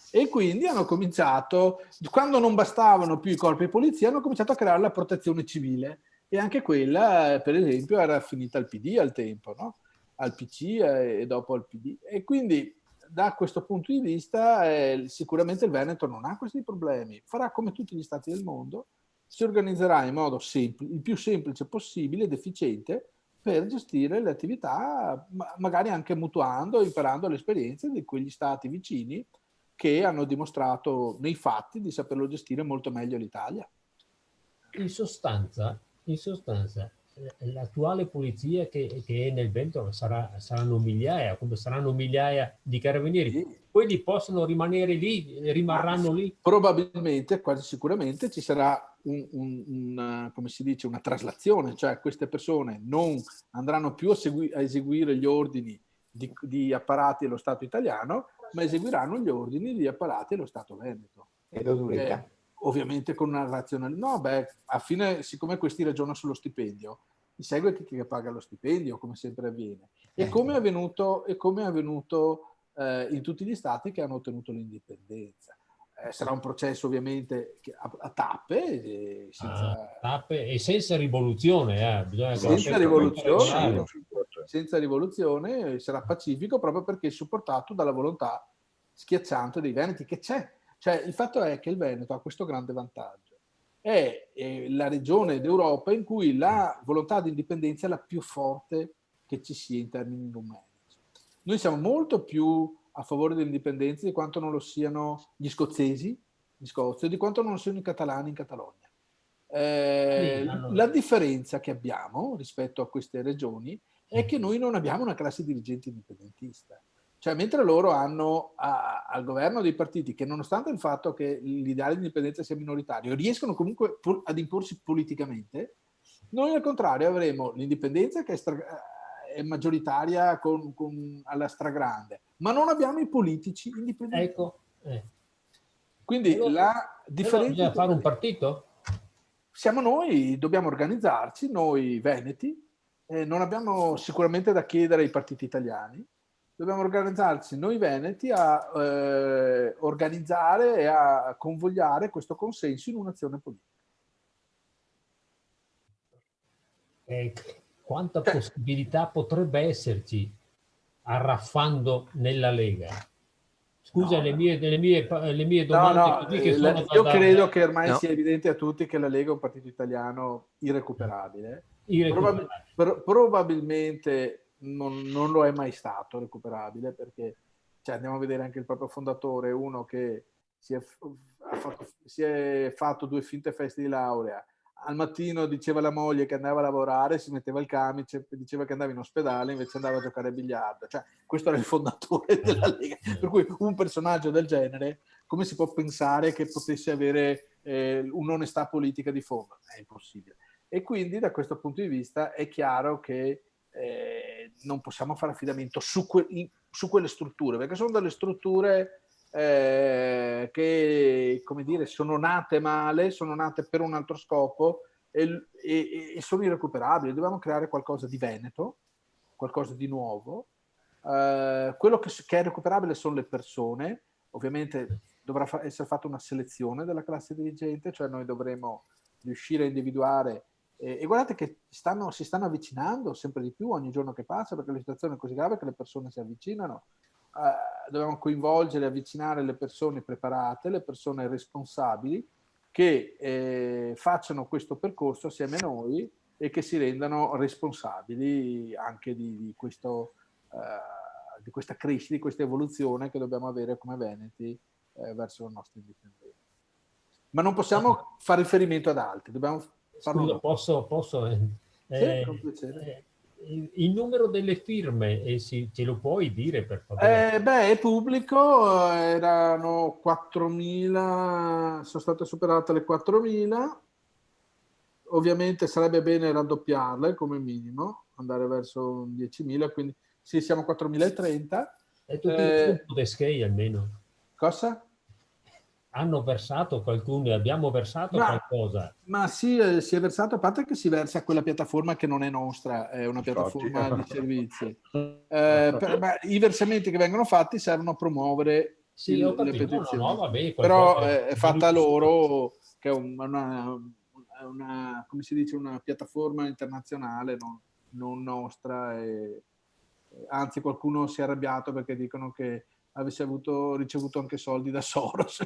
E quindi hanno cominciato, quando non bastavano più i corpi di polizia, hanno cominciato a creare la protezione civile, e anche quella, per esempio, era finita al PD al tempo, no? Al PC e dopo al PD. E quindi da questo punto di vista sicuramente il Veneto non ha questi problemi, farà come tutti gli stati del mondo, si organizzerà in modo il più semplice possibile ed efficiente per gestire le attività, magari anche mutuando, imparando le esperienze di quegli stati vicini che hanno dimostrato nei fatti di saperlo gestire molto meglio l'Italia. In sostanza, l'attuale polizia che è nel Veneto saranno migliaia, come saranno migliaia di carabinieri. Sì. Quelli possono rimanere lì, rimarranno lì? Probabilmente, quasi sicuramente, ci sarà come si dice, una traslazione, cioè queste persone non andranno più a eseguire gli ordini di apparati dello Stato italiano, ma eseguiranno gli ordini di apparati dello Stato veneto. E lo duretta. Ovviamente con una razionalità. No, a fine, siccome questi ragionano sullo stipendio, mi segue chi paga lo stipendio, come sempre avviene. E come è avvenuto in tutti gli stati che hanno ottenuto l'indipendenza. Sarà un processo ovviamente a tappe, tappe e senza rivoluzione. Senza rivoluzione, sarà pacifico, proprio perché è supportato dalla volontà schiacciante dei veneti che c'è. Cioè, il fatto è che il Veneto ha questo grande vantaggio. È la regione d'Europa in cui la volontà di indipendenza è la più forte che ci sia in termini numerici. Noi siamo molto più a favore dell'indipendenza di quanto non lo siano gli scozzesi in Scozia, di quanto non lo siano i catalani in Catalogna. La differenza che abbiamo rispetto a queste regioni è che noi non abbiamo una classe dirigente indipendentista. Cioè, mentre loro hanno al governo dei partiti che, nonostante il fatto che l'ideale di indipendenza sia minoritario, riescono comunque ad imporsi politicamente, noi al contrario avremo l'indipendenza che è maggioritaria alla stragrande, ma non abbiamo i politici indipendenti. Ecco. Quindi la differenza... Bisogna fare un partito? Siamo noi, dobbiamo organizzarci, noi veneti, non abbiamo sicuramente da chiedere ai partiti italiani, dobbiamo organizzarci noi veneti a organizzare e a convogliare questo consenso in un'azione politica. Quanta possibilità potrebbe esserci arraffando nella Lega? Scusa, le mie domande. Io credo che ormai sia evidente a tutti che la Lega è un partito italiano irrecuperabile. Probabilmente non lo è mai stato recuperabile, perché andiamo a vedere anche il proprio fondatore, uno che si è fatto 2 finte feste di laurea, al mattino diceva alla moglie che andava a lavorare, si metteva il camice, diceva che andava in ospedale, invece andava a giocare a biliardo. Cioè, questo era il fondatore della Lega. Per cui un personaggio del genere, come si può pensare che potesse avere un'onestà politica di fondo? È impossibile. E quindi da questo punto di vista è chiaro che non possiamo fare affidamento su quelle strutture, perché sono delle strutture che, come dire, sono nate male, sono nate per un altro scopo e sono irrecuperabili. Dobbiamo creare qualcosa di veneto, qualcosa di nuovo. Quello che è recuperabile sono le persone. Ovviamente dovrà essere fatta una selezione della classe dirigente, cioè noi dovremo riuscire a individuare E guardate che si stanno avvicinando sempre di più ogni giorno che passa, perché la situazione è così grave che le persone si avvicinano. Dobbiamo coinvolgere e avvicinare le persone preparate, le persone responsabili che facciano questo percorso assieme a noi e che si rendano responsabili anche di questa crescita, di questa evoluzione che dobbiamo avere come veneti verso la nostra indipendenza. Ma non possiamo fare riferimento ad altri, dobbiamo farlo. Scusa, posso? Sì, con piacere. Il numero delle firme, ce lo puoi dire per favore? È pubblico, erano 4.000, sono state superate le 4.000. Ovviamente sarebbe bene raddoppiarle come minimo, andare verso 10.000, quindi sì, siamo a 4.030. E tutti il gruppo de Skei almeno. Cosa? Hanno versato qualcuno, abbiamo versato qualcosa. Ma sì, si è versato, a parte che si versa a quella piattaforma che non è nostra, è una piattaforma di servizi. Ma i versamenti che vengono fatti servono a promuovere ho le capito. petizioni. No, vabbè, però è fatta loro, che è una, come si dice, una piattaforma internazionale, non nostra. Anzi, qualcuno si è arrabbiato perché dicono che avesse ricevuto anche soldi da Soros.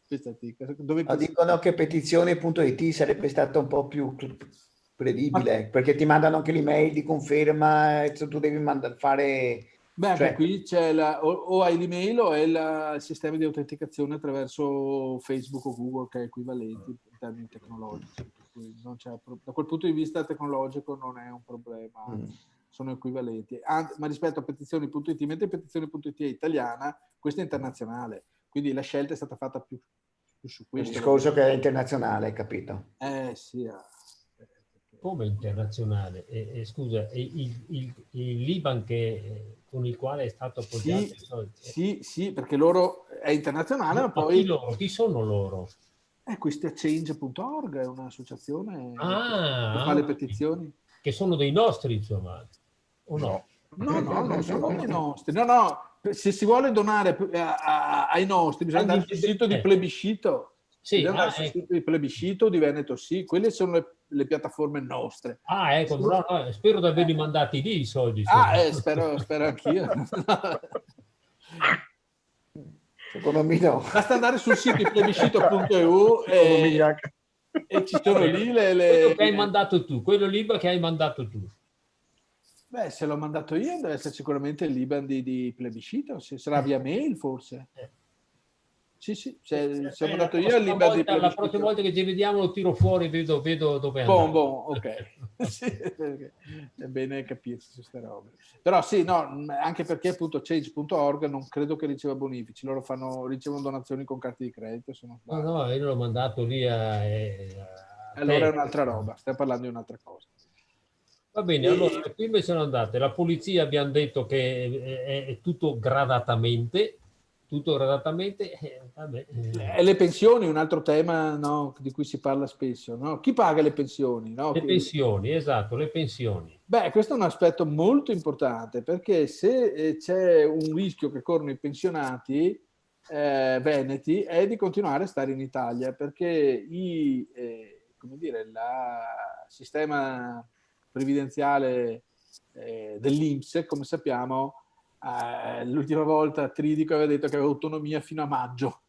Dicono che petizioni.it sarebbe stata un po' più credibile, perché ti mandano anche l'email di conferma e tu devi fare... Beh, anche qui c'è o hai l'email o è il sistema di autenticazione attraverso Facebook o Google, che è equivalente in termini tecnologici. Non c'è, da quel punto di vista tecnologico non è un problema, sono equivalenti. Ma rispetto a petizioni.it, mentre petizioni.it è italiana, questa è internazionale, quindi la scelta è stata fatta più su questo. Il discorso che è internazionale, capito? Sì. Come internazionale? Scusa, il Liban con il quale è stato appoggiato? Sì, perché loro è internazionale, ma poi... Chi sono loro? Questa è change.org, è un'associazione che fa le petizioni. Che sono dei nostri, insomma, o no? No, non sono dei nostri. No, se si vuole donare ai nostri bisogna andare sul sito di plebiscito. Bisogna andare sul sito di plebiscito di Veneto, sì. Quelle sono le piattaforme nostre. Ecco, no, spero di averli mandati lì i soldi. Spero anch'io. Secondo me no. Basta andare sul sito di plebiscito.eu e ci sono lì quello che hai mandato tu, quello libro che hai mandato tu. Beh, se l'ho mandato io deve essere sicuramente il Liban di plebiscito, sarà via mail forse. Sì, se ho mandato io il Liban di plebiscito. La prossima volta che ci vediamo lo tiro fuori e vedo dove è andato. Ok. Sì, è bene capirsi su queste robe. Però sì, no, anche perché appunto change.org non credo che riceva bonifici, loro ricevono donazioni con carte di credito. No, io l'ho mandato lì allora è un'altra roba, stiamo parlando di un'altra cosa. Va bene, allora le prime sono andate. La polizia abbiamo detto che è tutto gradatamente. E le pensioni, un altro tema, no, di cui si parla spesso, no? Chi paga le pensioni? No? Pensioni, esatto, le pensioni. Beh, questo è un aspetto molto importante, perché se c'è un rischio che corrono i pensionati veneti è di continuare a stare in Italia, perché il sistema previdenziale dell'INPS, come sappiamo, l'ultima volta Tridico aveva detto che aveva autonomia fino a maggio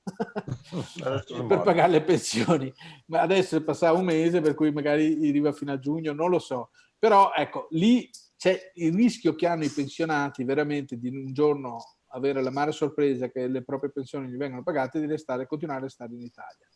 per pagare le pensioni, ma adesso passava un mese, per cui magari arriva fino a giugno, non lo so. Però ecco, lì c'è il rischio che hanno i pensionati veramente di un giorno avere l'amara sorpresa che le proprie pensioni gli vengono pagate e di continuare a stare in Italia.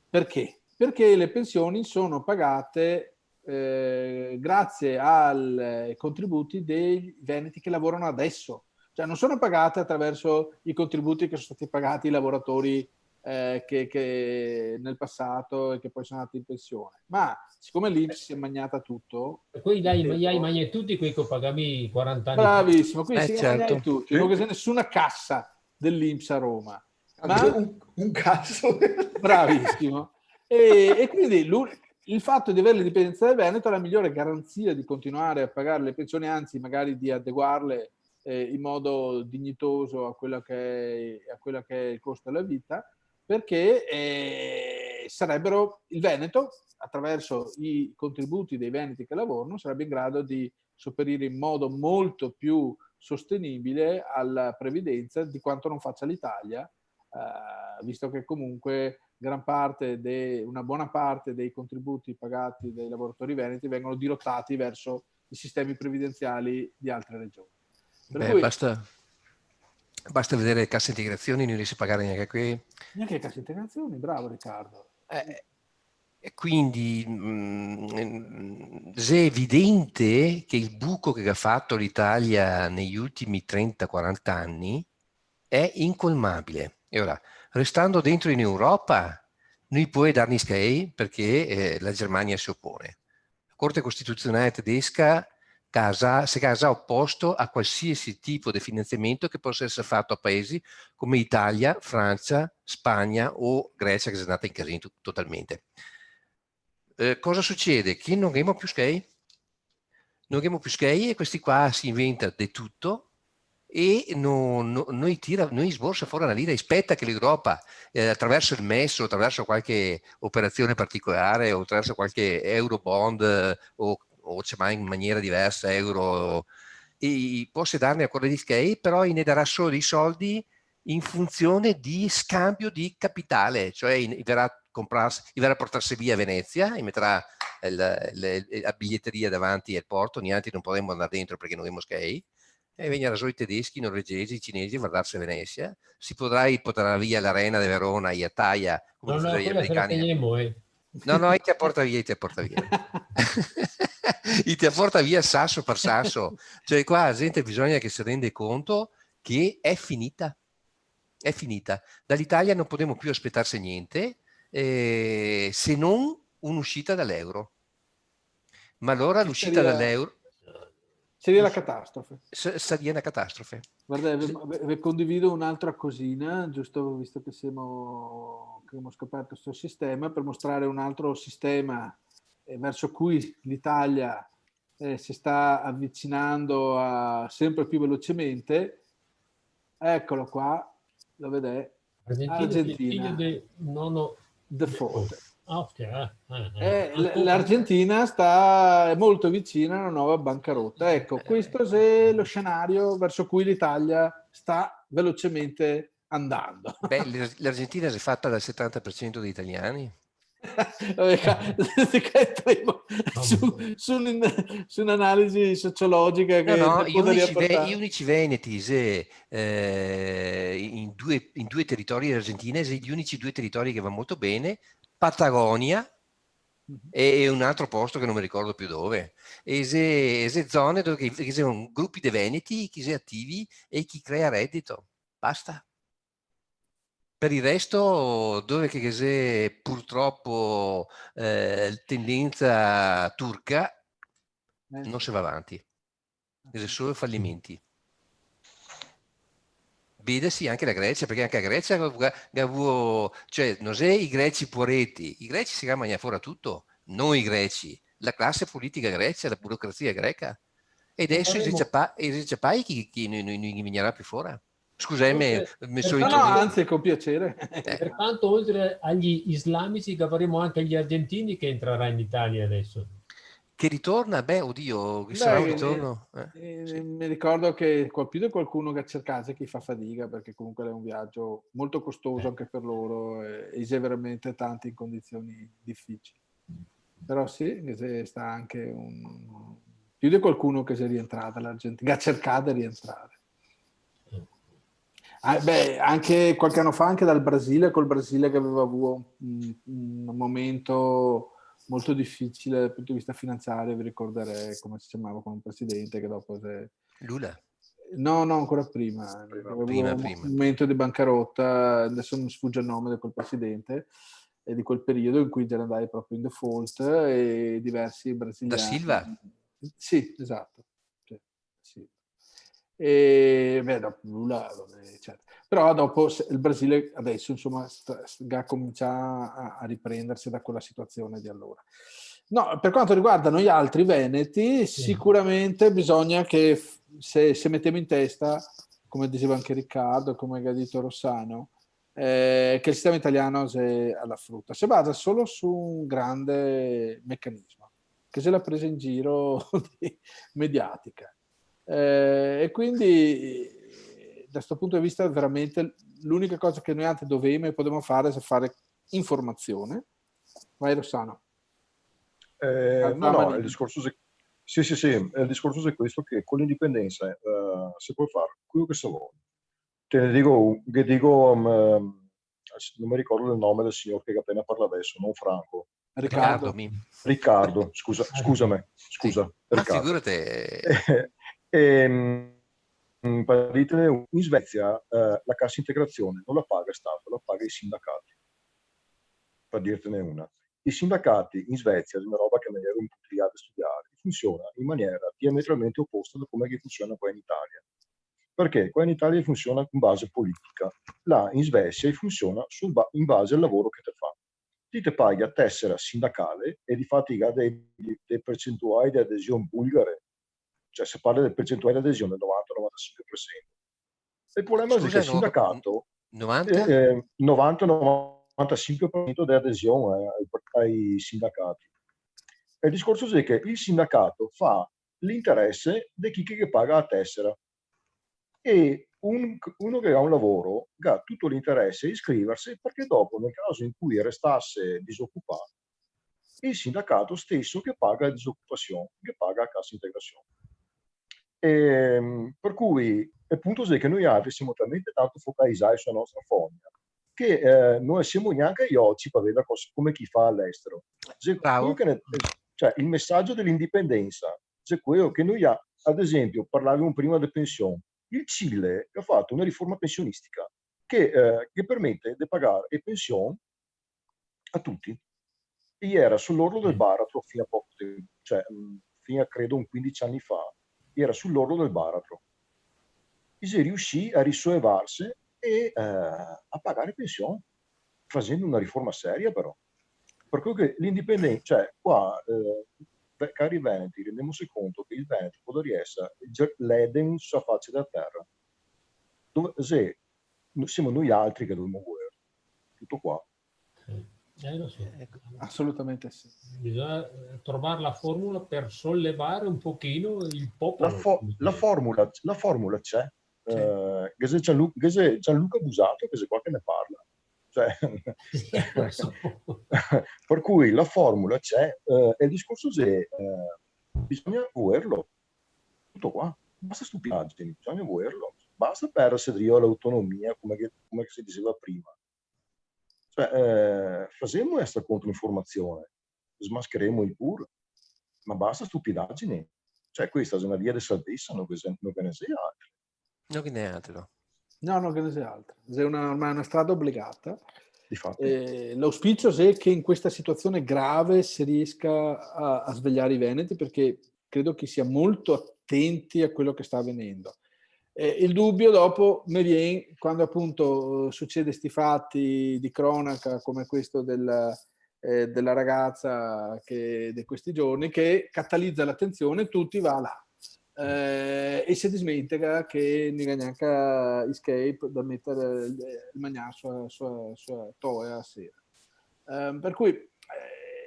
Perché? Perché le pensioni sono pagate grazie ai contributi dei veneti che lavorano adesso. Cioè non sono pagate attraverso i contributi che sono stati pagati ai lavoratori che nel passato e che poi sono andati in pensione. Ma siccome l'INPS si è magnata tutto... E poi hai mangiato tutti quei che pagami 40 anni. Bravissimo, quindi si certo. Tutti, non c'è nessuna cassa dell'INPS a Roma. Ma un cazzo. Bravissimo. E quindi il fatto di avere l'indipendenza del Veneto è la migliore garanzia di continuare a pagare le pensioni, anzi magari di adeguarle in modo dignitoso a quello che è il costo della vita, perché il Veneto attraverso i contributi dei veneti che lavorano, sarebbe in grado di sopperire in modo molto più sostenibile alla previdenza di quanto non faccia l'Italia, visto che comunque una buona parte dei contributi pagati dai lavoratori veneti vengono dirottati verso i sistemi previdenziali di altre regioni. Per cui, basta vedere le casse integrazioni, non riesce a pagare neanche qui. Neanche le casse integrazioni, bravo Riccardo. E quindi è evidente che il buco che ha fatto l'Italia negli ultimi 30-40 anni è incolmabile. E ora, restando dentro in Europa, non può darni skei perché la Germania si oppone. La Corte Costituzionale tedesca si è opposto a qualsiasi tipo di finanziamento che possa essere fatto a paesi come Italia, Francia, Spagna o Grecia, che è andata in casino totalmente. Cosa succede? Che non abbiamo più skei. Non abbiamo più skei e questi qua si inventa di tutto e noi sborsa fuori una lira. Aspetta che l'Europa attraverso il MES o attraverso qualche operazione particolare o attraverso qualche eurobond o c'è mai in maniera diversa euro e possa darne ancora di skei, però ne darà solo dei soldi in funzione di scambio di capitale, cioè verrà a portarsi via a Venezia e metterà la biglietteria davanti al porto, niente, non potremo andare dentro perché non abbiamo skei, e vengono solo i tedeschi, i norvegesi, i cinesi a guardarsi a Venezia, si potrà via l'Arena di Verona, a Taia, come No, gli quella se la americani. teniamo, No, ti porta via. Ti porta via sasso per sasso. Cioè qua la gente bisogna che si rende conto che è finita. È finita. Dall'Italia non potremo più aspettarsi niente se non un'uscita dall'euro. Ma allora l'uscita dall'euro seria la catastrofe. Sarebbe una catastrofe. Guarda, condivido un'altra cosina, giusto visto che abbiamo scoperto questo sistema, per mostrare un altro sistema verso cui l'Italia si sta avvicinando sempre più velocemente. Eccolo qua, lo vedete? Argentina. Default. L'Argentina è molto vicina a una nuova bancarotta. Ecco, questo è lo scenario verso cui l'Italia sta velocemente andando. Beh, l'Argentina si è fatta dal 70% degli italiani. Su un'analisi sociologica che gli unici veneti in due territori argentinesi, gli unici due territori che va molto bene, Patagonia e un altro posto che non mi ricordo più dove, e se zone dove ci sono gruppi di veneti che sono attivi e chi crea reddito, basta. Per il resto, dove che c'è purtroppo tendenza turca, non si va avanti, c'è solo fallimenti. Vedesi anche la Grecia, perché anche la Grecia, cioè non è i greci poretti, i greci si chiamano fuori tutto, non i greci, la classe politica greca, la burocrazia greca. E adesso i ciapai chi non vignerà più fuori. Scusami, anzi, con piacere. Pertanto, oltre agli islamici, avremo anche gli argentini che entrerà in Italia adesso. Che ritorna? Sarà un ritorno. Sì. Mi ricordo che più di qualcuno che cerca chi fa fatica, perché comunque è un viaggio molto costoso anche per loro e c'è veramente tanti in condizioni difficili. Però sì, sta anche più di qualcuno che si è rientrata all'Argentina, che ha cercato di rientrare. Anche qualche anno fa anche dal Brasile, col Brasile che aveva avuto un momento molto difficile dal punto di vista finanziario, vi ricorderei come si chiamava con un presidente che dopo Lula? No, ancora prima. Prima. Un momento di bancarotta, adesso non sfugge il nome di quel presidente, e di quel periodo in cui già andai proprio in default e diversi brasiliani. Da Silva? Sì, esatto. Sì. E dopo Lula, eccetera. Però dopo il Brasile adesso insomma comincia a riprendersi da quella situazione di allora. No, per quanto riguarda noi altri veneti, sicuramente bisogna che se mettiamo in testa, come diceva anche Riccardo, come ha detto Rossano, che il sistema italiano alla frutta si basa solo su un grande meccanismo, che se l'ha presa in giro mediatica. E quindi da questo punto di vista veramente l'unica cosa che noi altri dovremmo e potremmo fare è fare informazione. Vai Rossano. No, il discorso sì, il discorso è questo, che con l'indipendenza si può fare quello che si vuole. Te ne dico, non mi ricordo il nome del signor che appena parla adesso, non Franco. Riccardo, scusami, scusa. Riccardo. Figurate. In Svezia la cassa integrazione non la paga il Stato, la paga i sindacati, per dirtene una. I sindacati in Svezia, è una roba che mi ero impugliato a studiare, funziona in maniera diametralmente opposta da come funziona qua in Italia. Perché qua in Italia funziona in base politica, là in Svezia funziona in base al lavoro che ti fa. Ti te paghi tessera sindacale e di fatti ha dei percentuali di adesione bulgare, cioè si parla del percentuale di adesione del 90-95%. Il problema è che il sindacato 90-95% di adesione ai sindacati. E il discorso è che il sindacato fa l'interesse di chi che paga la tessera, e uno che ha un lavoro ha tutto l'interesse di iscriversi, perché dopo, nel caso in cui restasse disoccupato, il sindacato stesso che paga la disoccupazione, che paga la cassa integrazione. Per cui il punto è che noi altri siamo talmente tanto focalizzati sulla nostra fogna che non siamo neanche gli occhi per vedere come chi fa all'estero. Cioè, il messaggio dell'indipendenza è quello che noi, ad esempio, parlavamo prima delle pensioni. Il Cile ha fatto una riforma pensionistica che permette di pagare le pensioni a tutti. E era sull'orlo del baratro fino a poco tempo, cioè fino a credo 15 anni fa, era sull'orlo del baratro. E si riuscì a risollevarsi e a pagare pensioni, facendo una riforma seria però. Per cui che l'indipendenza, cioè qua, cari veneti, rendiamoci conto che il Veneto potrebbe essere l'Eden sulla faccia della terra. Se siamo noi altri che dobbiamo guardare. Tutto qua. Lo so. Assolutamente sì. Bisogna trovare la formula per sollevare un pochino il popolo. La formula c'è. Sì. Gianluca Busato, che se qua che ne parla. Cioè, per cui la formula c'è, e il discorso è bisogna volerlo. Tutto qua. Basta stupidaggini, bisogna volerlo. Basta perdersi l'autonomia, come si diceva prima. Cioè, facciamo questa controinformazione, smascheremo il pur, ma basta stupidaggini. Cioè, questa è una via di salvezza, non che ne sia altro. Non che ne altro. No, non che ne sia altro. È ormai una strada obbligata. L'auspicio è che in questa situazione grave si riesca a svegliare i veneti, perché credo che sia molto attenti a quello che sta avvenendo. Il dubbio dopo mi viene quando appunto succede questi fatti di cronaca come questo della ragazza di questi giorni, che catalizza l'attenzione, tutti va là. E si dimentica che non ha neanche escape da mettere il magnasso sua toia a sera. Per cui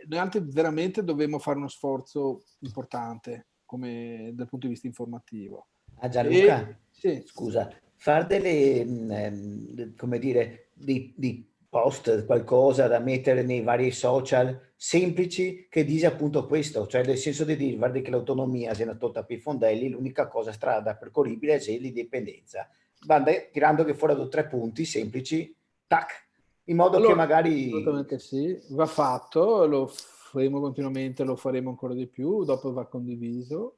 noi altri veramente dovremmo fare uno sforzo importante come dal punto di vista informativo. Gianluca, sì. Scusa, fare delle, come dire, di post, qualcosa da mettere nei vari social semplici che dice appunto questo, cioè nel senso di dire, guardi che l'autonomia se ne tolta per i fondelli, l'unica cosa strada percorribile è l'indipendenza. Tirando che fuori da 3 punti semplici, tac, in modo che magari... Assolutamente sì, va fatto, lo faremo continuamente, lo faremo ancora di più, dopo va condiviso.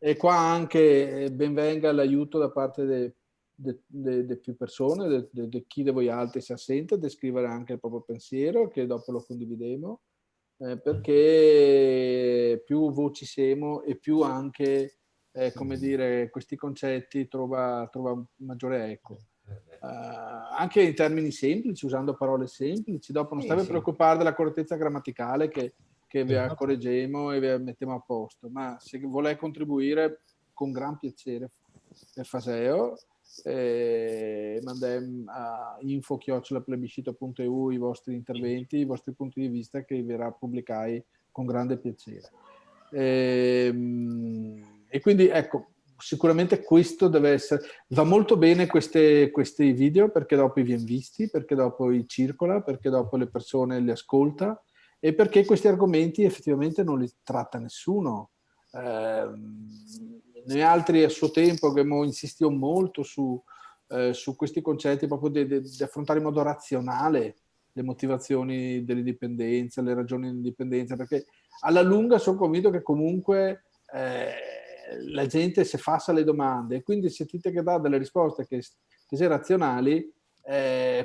E qua anche ben venga l'aiuto da parte di più persone, di chi di voi altri si assenta, di scrivere anche il proprio pensiero, che dopo lo condivideremo, perché più voci siamo e più anche, come dire, questi concetti trova maggiore eco. Anche in termini semplici, usando parole semplici, dopo non state a preoccupare della correttezza grammaticale che vi correggiamo e vi mettiamo a posto, ma se volete contribuire con gran piacere per Faseo, mandem a info@plebiscito.eu i vostri interventi, i vostri punti di vista, che verrà pubblicai con grande piacere. E quindi ecco, sicuramente questo deve essere, va molto bene questi video, perché dopo i viene visti, perché dopo i circola, perché dopo le persone li ascolta, e perché questi argomenti effettivamente non li tratta nessuno. Noi altri a suo tempo abbiamo insistito molto su questi concetti, proprio di affrontare in modo razionale le motivazioni dell'indipendenza, le ragioni dell'indipendenza, perché alla lunga sono convinto che comunque la gente, se fa le domande e quindi sentite che dà delle risposte che siano razionali,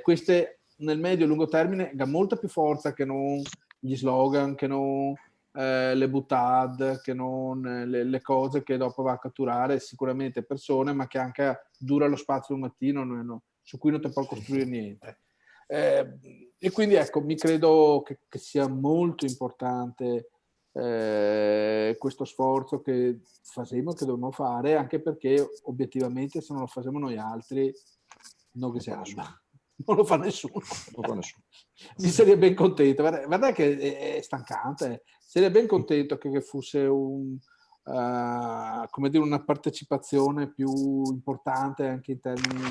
queste nel medio e lungo termine ha molta più forza che non gli slogan, che non le buttad, che non le cose che dopo va a catturare sicuramente persone, ma che anche dura lo spazio un mattino, su cui non ti può costruire niente. E quindi ecco, mi credo che sia molto importante questo sforzo che facciamo, che dobbiamo fare, anche perché obiettivamente se non lo facciamo noi altri non che siamo. Non lo fa nessuno. Mi sarei ben contento. Guarda che è stancante. Sarei ben contento che fosse come dire, una partecipazione più importante anche in termini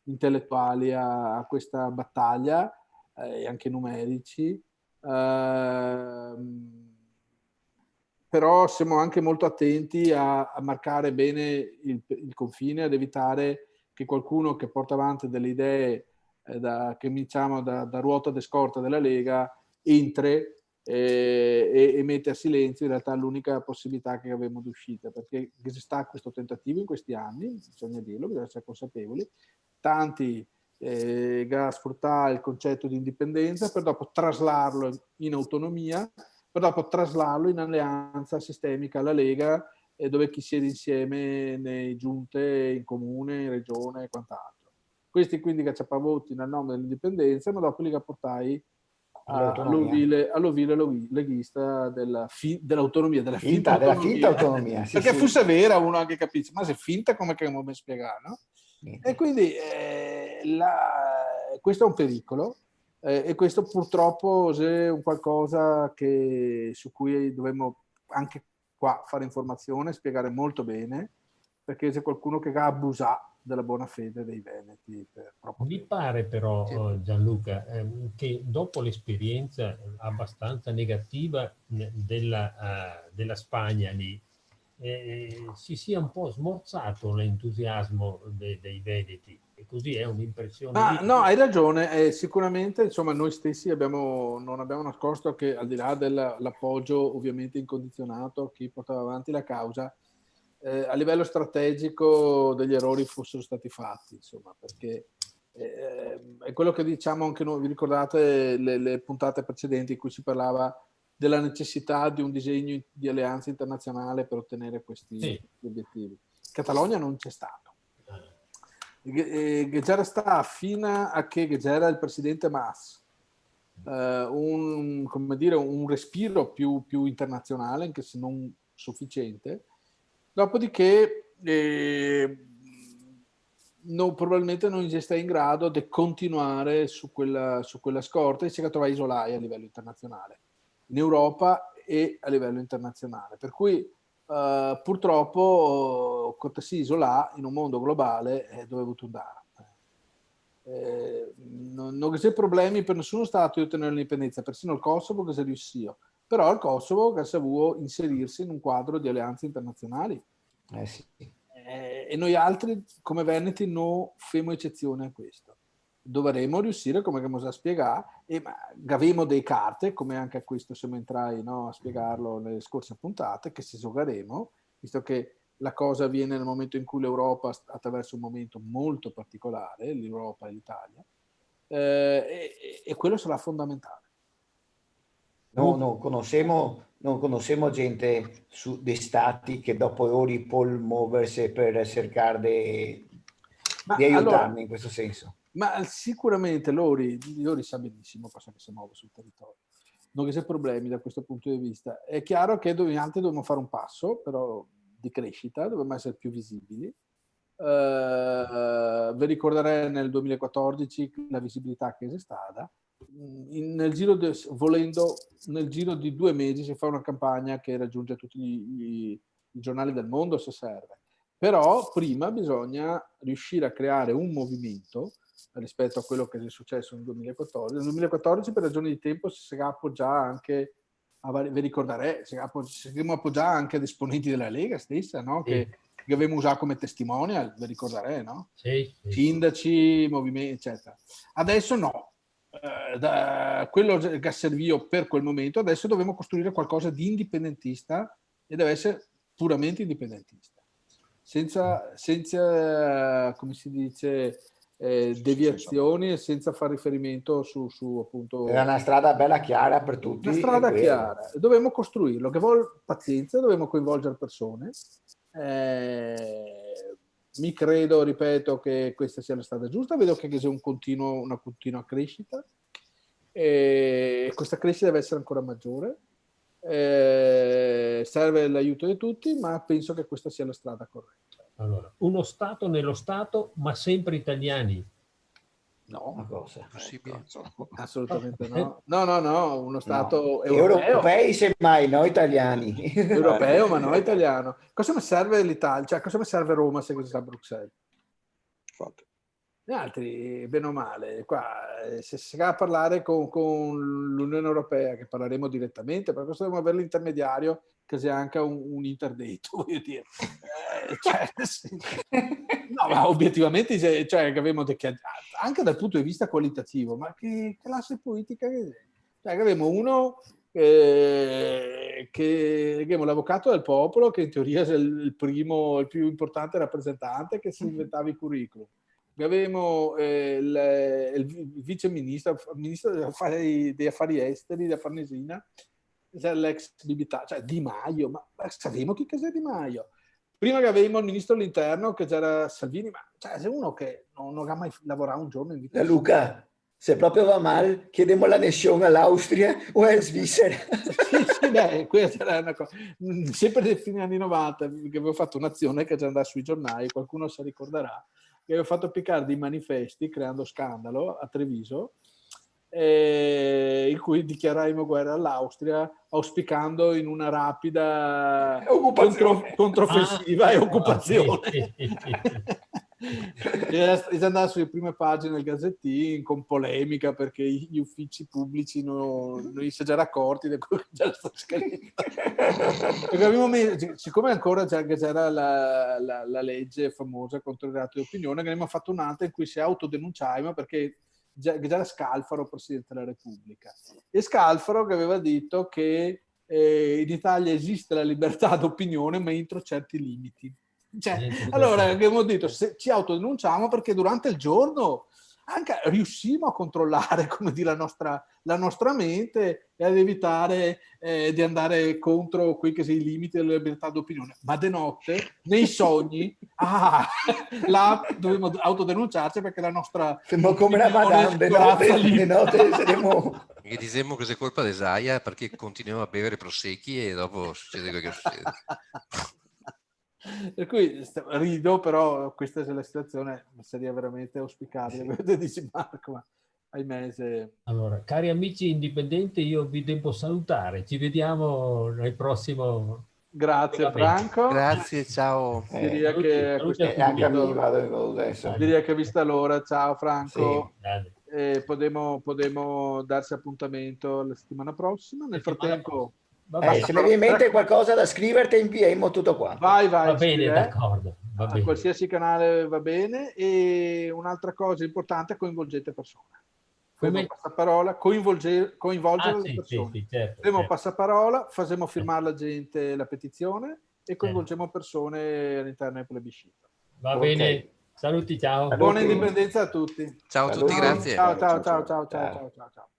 intellettuali a questa battaglia, e anche numerici. Però siamo anche molto attenti a marcare bene il confine, ad evitare che qualcuno che porta avanti delle idee che diciamo da ruota de scorta della Lega entri e mette a silenzio in realtà l'unica possibilità che avevamo d'uscita, perché ci sta questo tentativo in questi anni, bisogna dirlo, bisogna essere consapevoli, tanti a sfruttare il concetto di indipendenza per dopo traslarlo in autonomia, per dopo traslarlo in alleanza sistemica alla Lega, dove chi siede insieme nei giunte, in comune, in regione e quant'altro. Questi quindi che ci voti nel nome dell'indipendenza, ma dopo li portai all'ovile leghista dell'autonomia, della finta autonomia. Sì, perché fosse vera, uno anche capisce, ma se finta come che non mi spiegare, no? E quindi questo è un pericolo, e questo purtroppo è un qualcosa su cui dovremmo anche qua fare informazione, spiegare molto bene, perché c'è qualcuno che ha abusato della buona fede dei veneti. Mi pare però, Gianluca, che dopo l'esperienza abbastanza negativa della Spagna lì, si sia un po' smorzato l'entusiasmo dei veneti, e così è un'impressione. No, hai ragione, sicuramente insomma noi stessi non abbiamo nascosto che, al di là dell'appoggio ovviamente incondizionato a chi portava avanti la causa, a livello strategico degli errori fossero stati fatti, insomma, perché è quello che diciamo anche noi, vi ricordate le puntate precedenti in cui si parlava della necessità di un disegno di alleanza internazionale per ottenere questi obiettivi. In Catalogna non c'è stato. Che già sta fino a che c'era il presidente Mas, un respiro più internazionale, anche se non sufficiente. Dopodiché probabilmente non si sta in grado di continuare su quella scorta, e si trova isolati a livello internazionale, in Europa e a livello internazionale. Per cui purtroppo quando si isola in un mondo globale dove è dovuto andare. Non c'è problemi per nessuno Stato di ottenere l'indipendenza, persino il Kosovo che si riuscì, però il Kosovo che si vuole inserirsi in un quadro di alleanze internazionali. Sì. E noi altri come veneti non facciamo eccezione a questo. Dovremo riuscire, come abbiamo già spiegato, e avemo delle carte, come anche a questo siamo entrati a spiegarlo nelle scorse puntate, che si giocheremo, visto che la cosa avviene nel momento in cui l'Europa attraverso un momento molto particolare, l'Europa e l'Italia, e quello sarà fondamentale. Non conosciamo gente dei stati che dopo ora può muoversi per cercare di aiutarmi in questo senso. Ma sicuramente Lori sa benissimo cosa che si muove sul territorio. Non c'è problemi da questo punto di vista. È chiaro che dobbiamo fare un passo, però, di crescita, dobbiamo essere più visibili. vi ricorderete nel 2014 la visibilità che c'è stata. Nel giro di 2 mesi si fa una campagna che raggiunge tutti i giornali del mondo se serve. Però prima bisogna riuscire a creare un movimento rispetto a quello che è successo nel 2014. Nel 2014 per ragioni di tempo si appoggia anche, vi ricorderete, si appoggia anche ad esponenti della Lega stessa, no? Che avevamo usato come testimonial, vi ricorderete, no? Sì. Sindaci, movimenti, eccetera. Adesso no. Quello che serviva per quel momento, adesso dobbiamo costruire qualcosa di indipendentista e deve essere puramente indipendentista, senza come si dice, deviazioni e senza far riferimento su appunto. È una strada bella chiara per tutti. Una strada chiara, dobbiamo costruirlo, che vuole pazienza, dobbiamo coinvolgere persone. Mi credo, ripeto, che questa sia la strada giusta, vedo che c'è una continua crescita e questa crescita deve essere ancora maggiore. Serve l'aiuto di tutti, ma penso che questa sia la strada corretta. Allora, uno Stato nello Stato, ma sempre italiani. No, una cosa. Possibile? Assolutamente no. No, uno Stato europei semmai, no italiani. Europeo, ma no italiano. Cosa mi serve l'Italia? Cioè, cosa mi serve Roma se così sta a Bruxelles? Infatti. Gli altri, bene o male, qua se si va a parlare con l'Unione Europea, che parleremo direttamente, per questo dobbiamo avere l'intermediario che sia anche un interdate, voglio dire. No, ma obiettivamente, cioè, che abbiamo anche dal punto di vista qualitativo, ma che classe politica che è? Cioè, che abbiamo uno che abbiamo l'avvocato del popolo, che in teoria è il più importante rappresentante, che si inventava i curriculum. Avevamo il vice ministro degli affari esteri da Farnesina, l'ex Bibita, cioè Di Maio, ma sapevamo chi cos'è Di Maio. Prima che avevamo il ministro dell'interno che c'era Salvini, ma cioè, è uno che non ha mai lavorato un giorno in vita. Luca, se proprio va male, chiediamo l'annessione all'Austria o alla Svizzera. Sì, beh, questa era una cosa. Sempre nei fine anni 90, che avevo fatto un'azione che già andava sui giornali, qualcuno si ricorderà, che avevo fatto piccare dei manifesti creando scandalo a Treviso, in cui dichiarammo guerra all'Austria, auspicando in una rapida controffensiva e occupazione. È andato sulle prime pagine del Gazzettino con polemica perché gli uffici pubblici non si erano accorti di quello che già stato scritto. Siccome ancora c'era la legge famosa contro il reato di opinione, che abbiamo fatto un'altra in cui si autodenunciavamo perché già era Scalfaro Presidente della Repubblica, e Scalfaro che aveva detto che in Italia esiste la libertà d'opinione ma entro certi limiti. Cioè, allora abbiamo detto se ci autodenunciamo perché durante il giorno anche riuscimo a controllare, come dire, la nostra mente e ad evitare di andare contro quei che sono i limiti della libertà d'opinione, ma de notte nei sogni là dovevamo autodenunciarci perché la nostra siamo come la madame de notte saremo. E diciamo che è colpa di Zaia perché continuiamo a bere prosecchi e dopo succede quello che succede. Per cui rido, però questa è la situazione, seria veramente auspicabile. Dici Marco, ma ahimè. Allora, cari amici indipendenti, io vi devo salutare. Ci vediamo nel prossimo. Grazie Franco. Grazie, ciao. Direi che anche a me vado adesso. Direi che vista l'ora, ciao Franco. Sì. Potremo darsi appuntamento la settimana prossima. Nel frattempo. Se mi viene in mente qualcosa da scriverti, inviamo tutto qua. Vai, va bene, d'accordo. Va bene. Qualsiasi canale va bene. E un'altra cosa importante, coinvolgete persone. Faremo passaparola, coinvolgere le persone. Sì, certo, faremo passaparola, facciamo firmare la gente la petizione e coinvolgiamo persone all'interno del plebiscito. Va bene, saluti, ciao. Buona indipendenza a tutti. Ciao a tutti, grazie. Ciao.